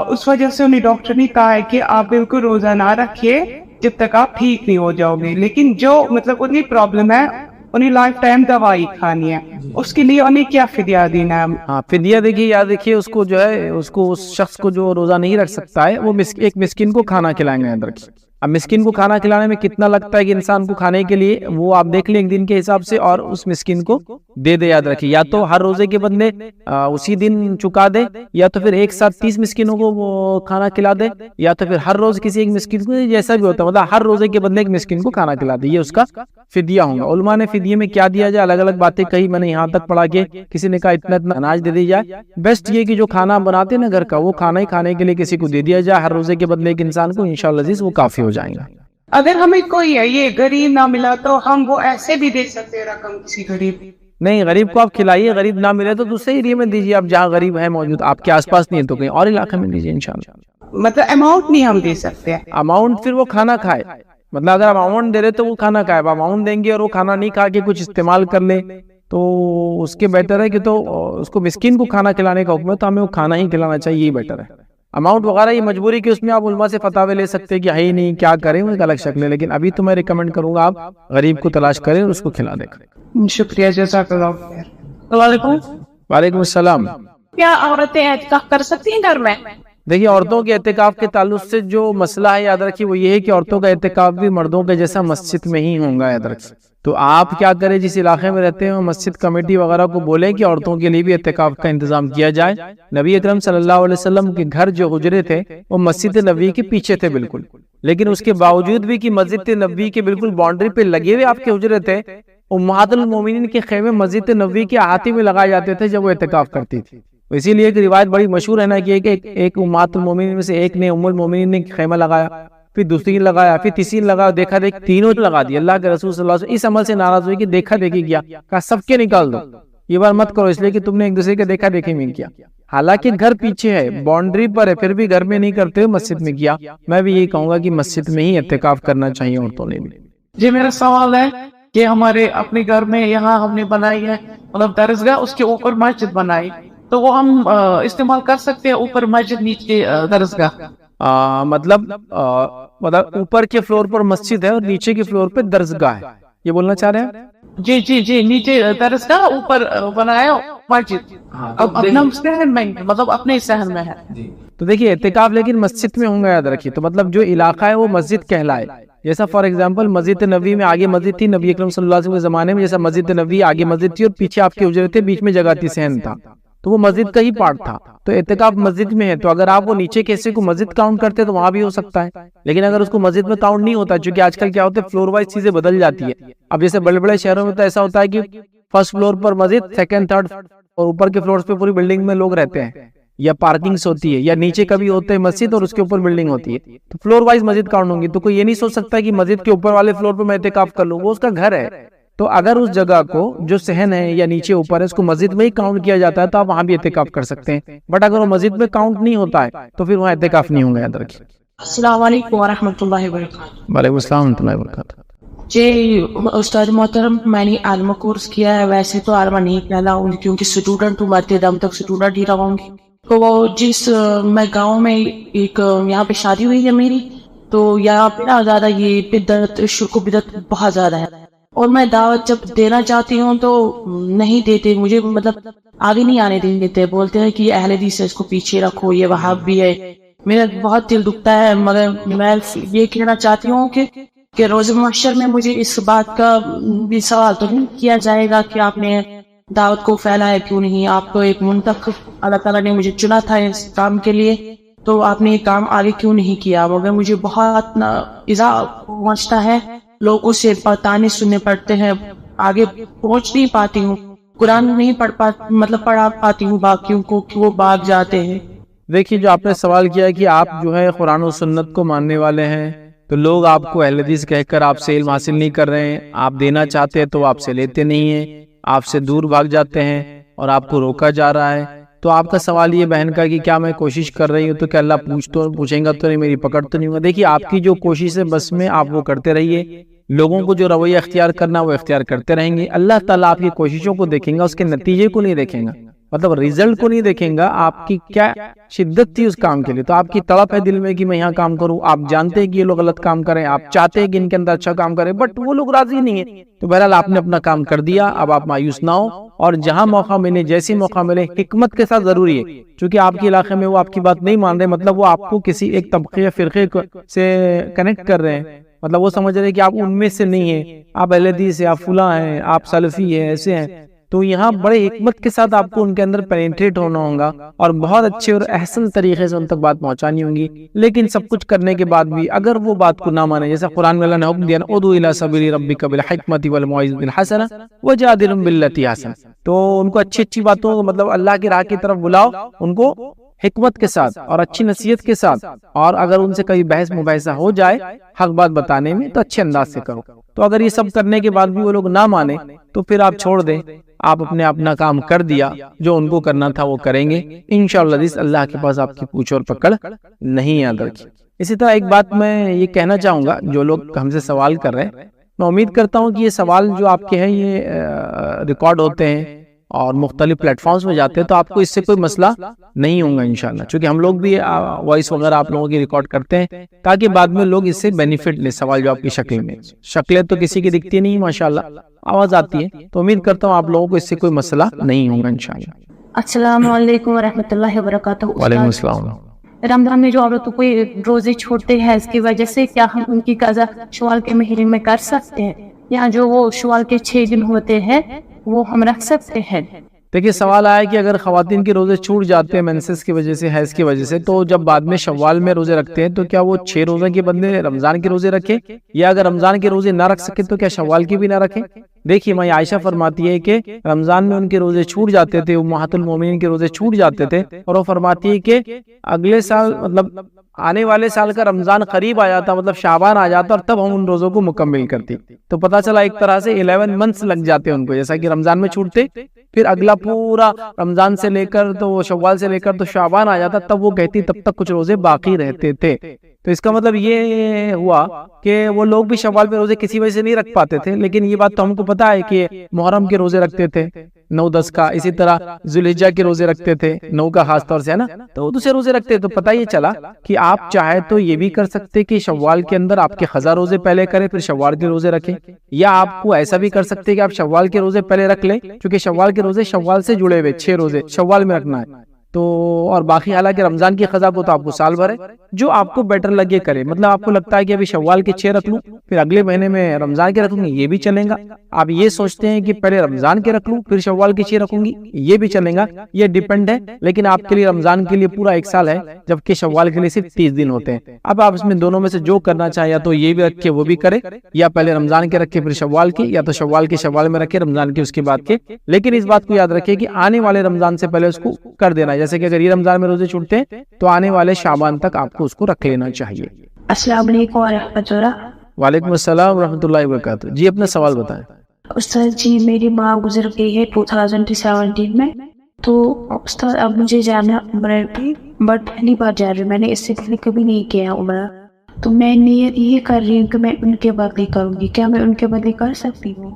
اس وجہ سے انہیں ڈاکٹر نے کہا ہے کہ آپ بالکل روزہ نہ رکھیے جب تک آپ ٹھیک نہیں ہو جاؤ گے، لیکن جو مطلب انہیں پرابلم ہے انہیں لائف ٹائم دوائی کھانی ہے، اس کے لیے انہیں کیا فدیہ دینا ہے؟ ہاں فدیہ دیکھیے، یاد رکھیے اس کو جو ہے اس شخص کو جو روزہ نہیں رکھ سکتا ہے وہ ایک مسکین کو کھانا کھلائیں گے اندر کی۔ اب مسکین کو کھانا کھلانے میں کتنا لگتا ہے کہ انسان کو کھانے کے لیے، وہ آپ دیکھ لیں ایک دن کے حساب سے، اور اس مسکین کو دے دے، یاد رکھیے، یا تو ہر روزے کے بدلے اسی دن چکا دے، یا تو پھر ایک ساتھ 30 مسکینوں کو وہ کھانا کھلا دے، یا تو پھر ہر روز کسی ایک مسکین کو، جیسا بھی ہوتا ہے مطلب ہر روزے کے بدلے ایک مسکین کو کھانا کھلا دے، یہ اس کا فدیہ ہوگا۔ علماء نے فدیے میں کیا دیا جائے الگ الگ باتیں کہی، میں نے یہاں تک پڑھا کہ کسی نے کہا اتنا اناج دے دی جائے، بیسٹ یہ کہ جو کھانا بناتے نا گھر کا وہ کھانا ہی کھانے کے لیے کسی کو دے دیا جائے ہر روزے کے بدلے ایک انسان کو، انشاءاللہ عزیز وہ کافی ہو جائیں گا۔ اگر ہمیں کوئی یہ غریب نہ ملا تو ہم وہ ایسے بھی دے سکتے ہیں رقم کسی غریب؟ نہیں، غریب کو آپ کھلائیے، غریب نہ ملے تو دوسرے ایریا میں دیجیے، آپ جہاں غریب ہے موجود، آپ کے آس پاس نہیں ہے تو کہیں اور علاقے میں دیجیے انشاءاللہ۔ مطلب اماؤنٹ نہیں ہم دے سکتے؟ اماؤنٹ پھر وہ کھانا کھائے، مطلب اگر آپ اماؤنٹ دے رہے تو وہ کھانا کھائے، اماؤنٹ دیں گے اور وہ کھانا نہیں کھا کے کچھ استعمال کر لے تو اس کے بیٹر ہے کہ تو اس کو مسکین کو کھانا کھلانے کا حکم ہے، تو ہمیں وہ کھانا ہی کھلانا چاہیے، یہ بیٹر ہے۔ اماؤنٹ وغیرہ یہ مجبوری کہ اس میں آپ علماء سے فتاوی لے سکتے ہیں کہ ہے ہی نہیں کیا کریں، وہ ایک الگ شکل ہے، لیکن ابھی تو میں ریکمنڈ کروں گا آپ غریب کو تلاش کریں اور اس کو کھلا دیں۔ شکریہ، جزاک اللہ خیر۔ السلام علیکم۔ وعلیکم السلام۔ کیا عورتیں اعتکاف کر سکتی ہیں گھر میں؟ دیکھیے عورتوں کے اعتکاف کے تعلق سے جو مسئلہ ہے یاد رکھیے وہ یہ ہے کہ عورتوں کا اعتکاف بھی مردوں کے جیسا مسجد میں ہی ہوں گا، یاد رکھیے۔ تو آپ کیا کریں، جس علاقے میں رہتے ہیں مسجد کمیٹی وغیرہ کو بولیں کہ عورتوں کے لیے بھی اعتکاف کا انتظام کیا جائے۔ نبی اکرم صلی اللہ علیہ وسلم کے گھر جو حجرے تھے وہ مسجد نبوی کے پیچھے تھے بالکل، لیکن اس کے باوجود بھی کہ مسجد نبوی کے بالکل باؤنڈری پہ لگے ہوئے آپ کے حجرے تھے، امہات المومنین کے خیمے مسجد نبوی کے احاطے میں لگائے جاتے تھے جب وہ اعتکاف کرتی تھی۔ اسی لیے ایک روایت بڑی مشہور ہے نا کہ ایک امہات المومنین میں سے ایک نے، ام المومنین نے خیمہ لگایا، پھر دوسری نے لگایا، پھر تیسری نے لگایا، دیکھا دیکھ تینوں لگا دیا۔ اللہ کے رسول صلی اللہ علیہ وسلم اس عمل سے ناراض ہوئی کہ دیکھا دیکھی کیا، کہا سب کے نکال دو، یہ بار مت کرو اس لیے کہ تم نے ایک دوسرے کے دیکھا دیکھی میں کیا، حالانکہ گھر پیچھے ہے، باؤنڈری پر ہے، پھر بھی گھر میں نہیں کرتے ہوئے مسجد میں کیا۔ میں بھی یہی کہوں گا کہ مسجد میں ہی اعتکاف کرنا چاہیے عورتوں نے بھی۔ جی میرا سوال ہے کہ ہمارے اپنے گھر میں یہاں ہم نے بنائی ہے مطلب درسگاہ، اس کے اوپر مسجد بنائی، تو وہ ہم استعمال کر سکتے ہیں، اوپر مسجد نیچے درسگاہ؟ مطلب اوپر کے فلور پر مسجد ہے اور نیچے کے فلور پہ درسگاہ ہے، یہ بولنا چاہ رہے ہیں؟ جی جی جی، نیچے درسگاہ، اوپر بنایا مسجد، اب اپنا شہر میں مطلب اپنے شہر میں ہے۔ تو دیکھیے اعتکاف لیکن مسجد میں ہوں گا، یاد رکھیے، تو مطلب جو علاقہ ہے وہ مسجد کہلائے، جیسا فار ایگزامپل مسجد نبوی میں آگے مسجد تھی نبی اکرم صلی اللہ علیہ وسلم کے زمانے میں، جیسا مسجد نبوی آگے مسجد تھی اور پیچھے آپ کے حجرے تھے، بیچ میں جگہ تھی، صحن تھا، تو وہ مسجد کا ہی پارٹ تھا، تو اعتکاف مسجد میں ہے، تو اگر آپ وہ نیچے کے حصے کو مسجد کاؤنٹ کرتے تو وہاں بھی ہو سکتا ہے، لیکن اگر اس کو مسجد میں کاؤنٹ نہیں ہوتا، چونکہ آج کل کیا ہوتا ہے فلور وائز چیزیں بدل جاتی ہے. اب جیسے بڑے بڑے شہروں میں تو ایسا ہوتا ہے کہ فرسٹ فلور پر مسجد، سیکنڈ تھرڈ اور اوپر کے فلورز پہ پوری بلڈنگ میں لوگ رہتے ہیں، یا پارکنگز ہوتی ہے، یا نیچے کبھی ہوتے ہیں مسجد اور اس کے اوپر بلڈنگ ہوتی ہے، تو فلور وائز مسجد کاؤنٹ ہوں گی. تو کوئی یہ نہیں سوچ سکتا کہ مسجد کے اوپر والے فلور پہ میں اعتکاف کر لوں، وہ اس کا گھر ہے. تو اگر اس جگہ کو جو صحن ہے یا نیچے اوپر ہے اس کو مسجد میں ہی کاؤنٹ کیا جاتا ہے تو آپ وہاں بھی اعتکاف کر سکتے ہیں. بٹ اگر وہ مسجد میں کاؤنٹ نہیں ہوتا ہے تو پھر وہاں اعتکاف نہیں ہوگا. یاد رکھیے. السلام علیکم ورحمۃ اللہ وبرکاتہ. وعلیکم السلام ورحمۃ اللہ وبرکاتہ. جی استاد محترم، میں نے عالمہ کورس کیا ہے، ویسے تو عالمہ نہیں کہلاؤں گی کیونکہ اسٹوڈنٹ ہوں، مرتے دم تک اسٹوڈنٹ ہی رہوں گی. تو وہ جس میں گاؤں میں ایک یہاں پہ شادی ہوئی ہے میری، تو یہاں پہ نا زیادہ یہ بدعت، شرک و بدعت بہت زیادہ ہے، اور میں دعوت جب دینا چاہتی ہوں تو نہیں دیتے مجھے، مطلب آگے نہیں آنے دیتے، بولتے ہیں کہ یہ اہل حدیث ہے، اس کو پیچھے رکھو، یہ وہابی ہے. میرا بہت دل دکھتا ہے، مگر میں یہ کہنا چاہتی ہوں کہ روز محشر میں مجھے اس بات کا بھی سوال تو نہیں کیا جائے گا کہ آپ نے دعوت کو پھیلایا کیوں نہیں. آپ کو ایک منتخب، اللہ تعالیٰ نے مجھے چنا تھا اس کام کے لیے، تو آپ نے یہ کام آگے کیوں نہیں کیا. مگر مجھے بہت ایذا پہنچتا ہے، لوگوں سے تانے سننے پڑتے ہیں، آگے پہنچ نہیں پاتی ہوں، قرآن نہیں پڑھا پاتی ہوں باقیوں کو کہ وہ بھاگ جاتے ہیں. دیکھیے، جو آپ نے سوال کیا ہے کہ آپ جو ہے قرآن و سنت کو ماننے والے ہیں، تو لوگ آپ کو اہل حدیث کہہ کر آپ سے علم حاصل نہیں کر رہے ہیں، آپ دینا چاہتے ہیں تو آپ سے لیتے نہیں ہیں، آپ سے دور بھاگ جاتے ہیں اور آپ کو روکا جا رہا ہے. تو آپ کا سوال یہ بہن کا کہ کیا میں کوشش کر رہی ہوں تو کیا اللہ پوچھیں گا تو نہیں، میری پکڑ تو نہیں ہوگا. دیکھیے، آپ کی جو کوشش ہے بس میں آپ وہ کرتے رہیے، لوگوں کو جو رویہ اختیار کرنا وہ اختیار کرتے رہیں گے. اللہ تعالیٰ آپ کی کوششوں کو دیکھیں گا، اس کے نتیجے کو نہیں دیکھیں گا، مطلب ریزلٹ کو نہیں دیکھیں گا، آپ کی کیا شدت تھی اس کام کے لیے. تو آپ کی تڑپ ہے دل میں کہ میں یہاں کام کروں، آپ جانتے ہیں کہ یہ لوگ غلط کام کریں، آپ چاہتے ہیں کہ ان کے اندر اچھا کام کریں، بٹ وہ لوگ راضی نہیں ہیں. تو بہرحال آپ نے اپنا کام کر دیا، اب آپ مایوس نہ ہو، اور جہاں موقع ملے، جیسی موقع ملے، حکمت کے ساتھ ضروری ہے، چونکہ آپ کے علاقے میں وہ آپ کی بات نہیں مان رہے، مطلب وہ آپ کو کسی ایک طبقے یا فرقے سے کنیکٹ کر رہے ہیں، مطلب وہ سمجھ رہے ہیں کہ آپ ان میں سے نہیں ہیں، آپ اہل حدیث ہیں، آپ فلاں ہیں، آپ سلفی ہیں، ایسے ہیں. تو یہاں بڑے حکمت کے ساتھ آپ کو ان کے اندر پینیٹریٹ ہونا ہوگا اور بہت اچھے اور احسن طریقے سے ان تک بات پہنچانی ہوگی. لیکن سب کچھ کرنے کے بعد بھی اگر وہ بات کو نہ مانے، جیسا قرآن میں اللہ نے حکم دیا نا، ادعو الی سبیل ربک بالحکمۃ والموعظۃ الحسنہ وجادلہم باللتی احسن، تو ان کو اچھی اچھی باتوں، مطلب اللہ کی راہ کی طرف بلاؤ، ان کو حکمت کے ساتھ اور اچھی نصیحت کے ساتھ، اور اگر ان سے کبھی بحث مباحثہ ہو جائے حق بات بتانے میں تو اچھے انداز سے کرو. تو اگر یہ سب کرنے کے بعد بھی وہ لوگ نہ مانے تو پھر آپ چھوڑ دیں، آپ اپنے اپنا کام کر دیا، جو ان کو کرنا تھا وہ کریں گے انشاءاللہ. اللہ کے پاس آپ کی پوچھ اور پکڑ نہیں. یاد رکھیے. اسی طرح ایک بات میں یہ کہنا چاہوں گا، جو لوگ ہم سے سوال کر رہے ہیں، میں امید کرتا ہوں کہ یہ سوال جو آپ کے ہیں یہ ریکارڈ ہوتے ہیں اور مختلف پلیٹ فارمز میں جاتے ہیں، تو آپ کو اس سے کوئی مسئلہ نہیں ہوگا انشاءاللہ، چونکہ ہم لوگ بھی وائس وغیرہ آپ لوگوں کی ریکارڈ کرتے ہیں تاکہ بعد میں لوگ اس سے بینیفٹ لیں سوال جواب کی شکل میں. شکلیں تو کسی کی دکھتی نہیں، ماشاءاللہ آواز آتی ہے، تو امید کرتا ہوں آپ لوگوں کو اس سے کوئی مسئلہ نہیں ہوگا انشاءاللہ. السلام علیکم ورحمۃ اللہ وبرکاتہ. وعلیکم السلام. رمضان میں جو عورتوں کو روزے چھوڑتے ہیں، اس کی وجہ سے کیا ہم ان کی قضا شوال کے مہینے میں کر سکتے ہیں، یا جو وہ شوال کے 6 دن ہوتے ہیں وہ ہم رکھ سکتے ہیں؟ دیکھیے، سوال آیا کہ اگر خواتین کے روزے چھوٹ جاتے ہیں مینسس کی وجہ سے، حیض کی وجہ سے، تو جب بعد میں شوال میں روزے رکھتے ہیں تو کیا وہ 6 روزے کے بدلے رمضان کے روزے رکھیں، یا اگر رمضان کے روزے نہ رکھ سکے تو کیا شوال کے بھی نہ رکھیں؟ دیکھیے، ماں عائشہ فرماتی ہے کہ رمضان میں ان کے روزے چھوٹ جاتے تھے، امہات المومنین کے روزے چھوٹ جاتے تھے، اور وہ فرماتی ہے کہ اگلے سال، مطلب آنے والے سال کا رمضان قریب آ جاتا، مطلب شعبان آ جاتا، اور تب ہم ان روزوں کو مکمل کرتی. تو پتہ چلا ایک طرح سے 11 منتھس لگ جاتے ان کو، جیسا کہ رمضان میں چھوٹتے، پھر اگلا پورا رمضان سے لے کر تو شوال سے لے کر تو شعبان آ جاتا، تب وہ کہتی تب تک کچھ روزے باقی رہتے تھے. تو اس کا مطلب یہ ہوا کہ وہ لوگ بھی شوال میں روزے کسی وجہ سے نہیں رکھ پاتے تھے، لیکن یہ بات تو ہم کو پتا ہے کہ محرم کے روزے رکھتے تھے 9-10 کا، اسی طرح ذوالحجہ کے روزے رکھتے تھے 9 کا خاص طور سے، ہے نا، تو دوسرے روزے رکھتے. تو پتہ یہ چلا کہ آپ چاہے تو یہ بھی کر سکتے کہ شوال کے اندر آپ کے قضا روزے پہلے کریں پھر شوال کے روزے رکھیں، یا آپ کو ایسا بھی کر سکتے کہ آپ شوال کے روزے پہلے رکھ لیں، کیونکہ شوال کے روزے شوال سے جڑے ہوئے 6 روزے شوال میں رکھنا ہے، تو اور باقی حالانکہ رمضان کی قضا کو تو آپ کو سال بھر ہے، جو آپ کو بیٹر لگے کرے. مطلب آپ کو لگتا ہے کہ ابھی شوال کے 6 رکھ لوں پھر اگلے مہینے میں رمضان کے رکھ لوں گی، یہ بھی چلیں گا. آپ یہ سوچتے ہیں کہ پہلے رمضان کے رکھ لوں پھر شوال کے 6 رکھوں گی، یہ بھی چلیں گا. یہ ڈیپینڈ ہے، لیکن آپ کے لیے رمضان کے لیے پورا 1 سال ہے جبکہ شوال کے لیے صرف 30 دن ہوتے ہیں. اب آپ اس میں دونوں میں سے جو کرنا چاہیں، یا تو یہ بھی رکھے وہ بھی کرے، یا پہلے رمضان کے رکھے پھر شوال کے، یا تو شوال کے شوال میں رکھے رمضان کے اس کے بعد کے. لیکن اس بات کو یاد رکھے کہ آنے والے رمضان سے پہلے اس کو کر دینا ہے. جیسے کہ اگر یہ رمضان میں روزے چھوٹتے ہیں تو آنے والے شعبان تک آپ کو اس کو رکھ لینا چاہیے. السلام علیکم ورحمۃ اللہ. وعلیکم السلام ورحمۃ اللہ وبرکاتہ. جی اپنا سوال بتائیں. استاد جی میری ماں گزر گئی ہے 2017 میں، تو استاد اب مجھے جانا عمرہ پہ، بٹ پہلی بار جا رہی ہوں، میں نے اس سے پہلے کبھی نہیں کیا عمرہ. تو میں نیت یہ کر رہی ہوں کہ میں ان کے بدلے کروں گی، کیا میں ان کے بدلے کر سکتی ہوں؟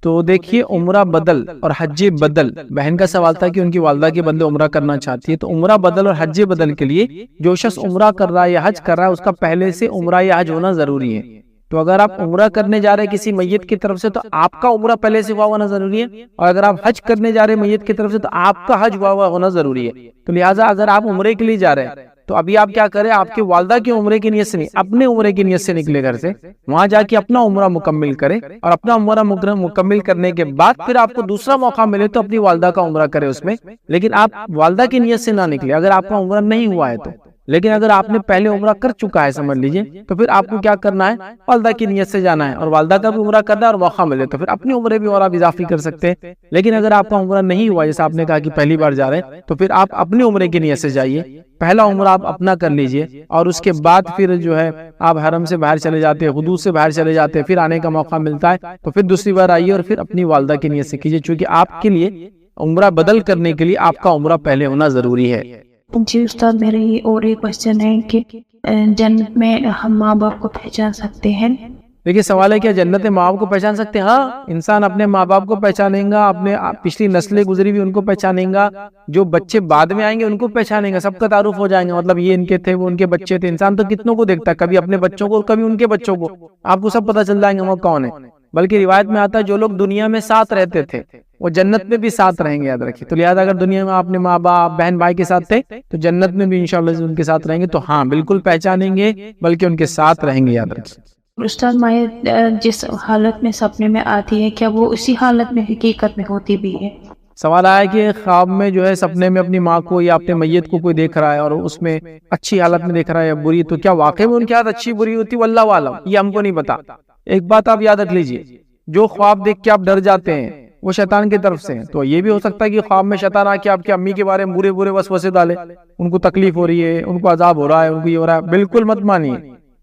تو دیکھیے عمرہ بدل اور حج بدل، بہن کا سوال تھا کہ ان کی والدہ کے بدلے عمرہ کرنا چاہتی ہے. تو عمرہ بدل اور حج بدل کے لیے جو شخص عمرہ کر رہا ہے یا حج کر رہا ہے اس کا پہلے سے عمرہ یا حج ہونا ضروری ہے. تو اگر آپ عمرہ کرنے جا رہے ہیں کسی میت کی طرف سے تو آپ کا عمرہ پہلے سے ہوا ہونا ضروری ہے، اور اگر آپ حج کرنے جا رہے ہیں میت کی طرف سے تو آپ کا حج ہوا ہونا ضروری ہے. تو لہٰذا اگر آپ عمرے کے لیے جا رہے ہیں تو ابھی آپ کیا کریں، آپ کی والدہ کی عمرے کی نیت سے نہیں، اپنے عمرے کی نیت سے نکلے گھر سے، وہاں جا کے اپنا عمرہ مکمل کرے، اور اپنا عمرہ مکمل کرنے کے بعد پھر آپ کو دوسرا موقع ملے تو اپنی والدہ کا عمرہ کرے اس میں. لیکن آپ والدہ کی نیت سے نہ نکلے اگر آپ کا عمرہ نہیں ہوا ہے تو. لیکن اگر آپ نے پہلے عمرہ کر چکا ہے سمجھ لیجئے، تو پھر آپ کو کیا کرنا ہے، والدہ کی نیت سے جانا ہے، اور والدہ کا بھی عمرہ کرنا ہے، اور موقع ملے تو پھر اپنے عمرے بھی اور آپ اضافی کر سکتے ہیں. لیکن اگر آپ کا عمرہ نہیں ہوا، جیسے آپ نے کہا کہ پہلی بار جا رہے ہیں، تو پھر آپ اپنے عمرے کی نیت سے جائیے. پہلا عمرہ آپ اپنا کر لیجئے، اور اس کے بعد پھر جو ہے آپ حرم سے باہر چلے جاتے ہیں، حدود سے باہر چلے جاتے ہیں، پھر آنے کا موقع ملتا ہے تو پھر دوسری بار آئیے اور پھر اپنی والدہ کی نیت سے کیجئے، چونکہ آپ کے لیے عمرہ بدل کرنے کے لیے آپ کا عمرہ پہلے ہونا ضروری ہے. جی استاد میرا یہ اور ایک کوشچن ہے کہ جنت میں ہم ماں باپ کو پہچان سکتے ہیں؟ دیکھیے سوال ہے کیا جنت میں ماں باپ کو پہچان سکتے ہیں؟ ہاں، انسان اپنے ماں باپ کو پہچانیں گا، اپنے پچھلی نسلیں گزری بھی ان کو پہچانیں گا، جو بچے بعد میں آئیں گے ان کو پہچانیں گا، سب کا تعارف ہو جائیں گا. مطلب یہ ان کے تھے، وہ ان کے بچے تھے. انسان تو کتنوں کو دیکھتا ہے، کبھی اپنے بچوں کو کبھی ان کے بچوں کو، آپ کو سب پتہ چل جائیں گے وہ کون ہے. بلکہ روایت میں آتا ہے جو لوگ دنیا میں ساتھ رہتے تھے وہ جنت میں بھی ساتھ رہیں گے، یاد رکھیے. تو لہذا اگر دنیا میں اپنے ماں باپ بہن بھائی کے ساتھ تھے تو جنت میں بھی انشاءاللہ ان کے ساتھ رہیں گے. تو ہاں بالکل پہچانیں گے، بلکہ ان کے ساتھ رہیں گے، یاد رکھیے. استاد مایا جس حالت میں سپنے میں آتی ہے کیا وہ اسی حالت میں حقیقت میں ہوتی بھی ہے؟ سوال آیا کہ خواب میں جو ہے سپنے میں اپنی ماں کو یا اپنے میت کو کوئی دیکھ رہا ہے اور اس میں اچھی حالت میں دیکھ رہا ہے یا بری، تو کیا واقعی میں ان کی حالت اچھی بری ہوتی؟ واللہ عالم، یہ ہم کو نہیں پتا. ایک بات آپ یاد رکھ لیجئے، جو خواب دیکھ کے آپ ڈر جاتے ہیں وہ شیطان کی طرف سے ہیں. تو یہ بھی ہو سکتا ہے کہ خواب میں شیطان آ کے آپ کی امی کے بارے میں برے وسوسے ڈالے، ان کو تکلیف ہو رہی ہے، ان کو عذاب ہو رہا ہے، ان کو یہ ہو رہا ہے. بالکل مت مانیے،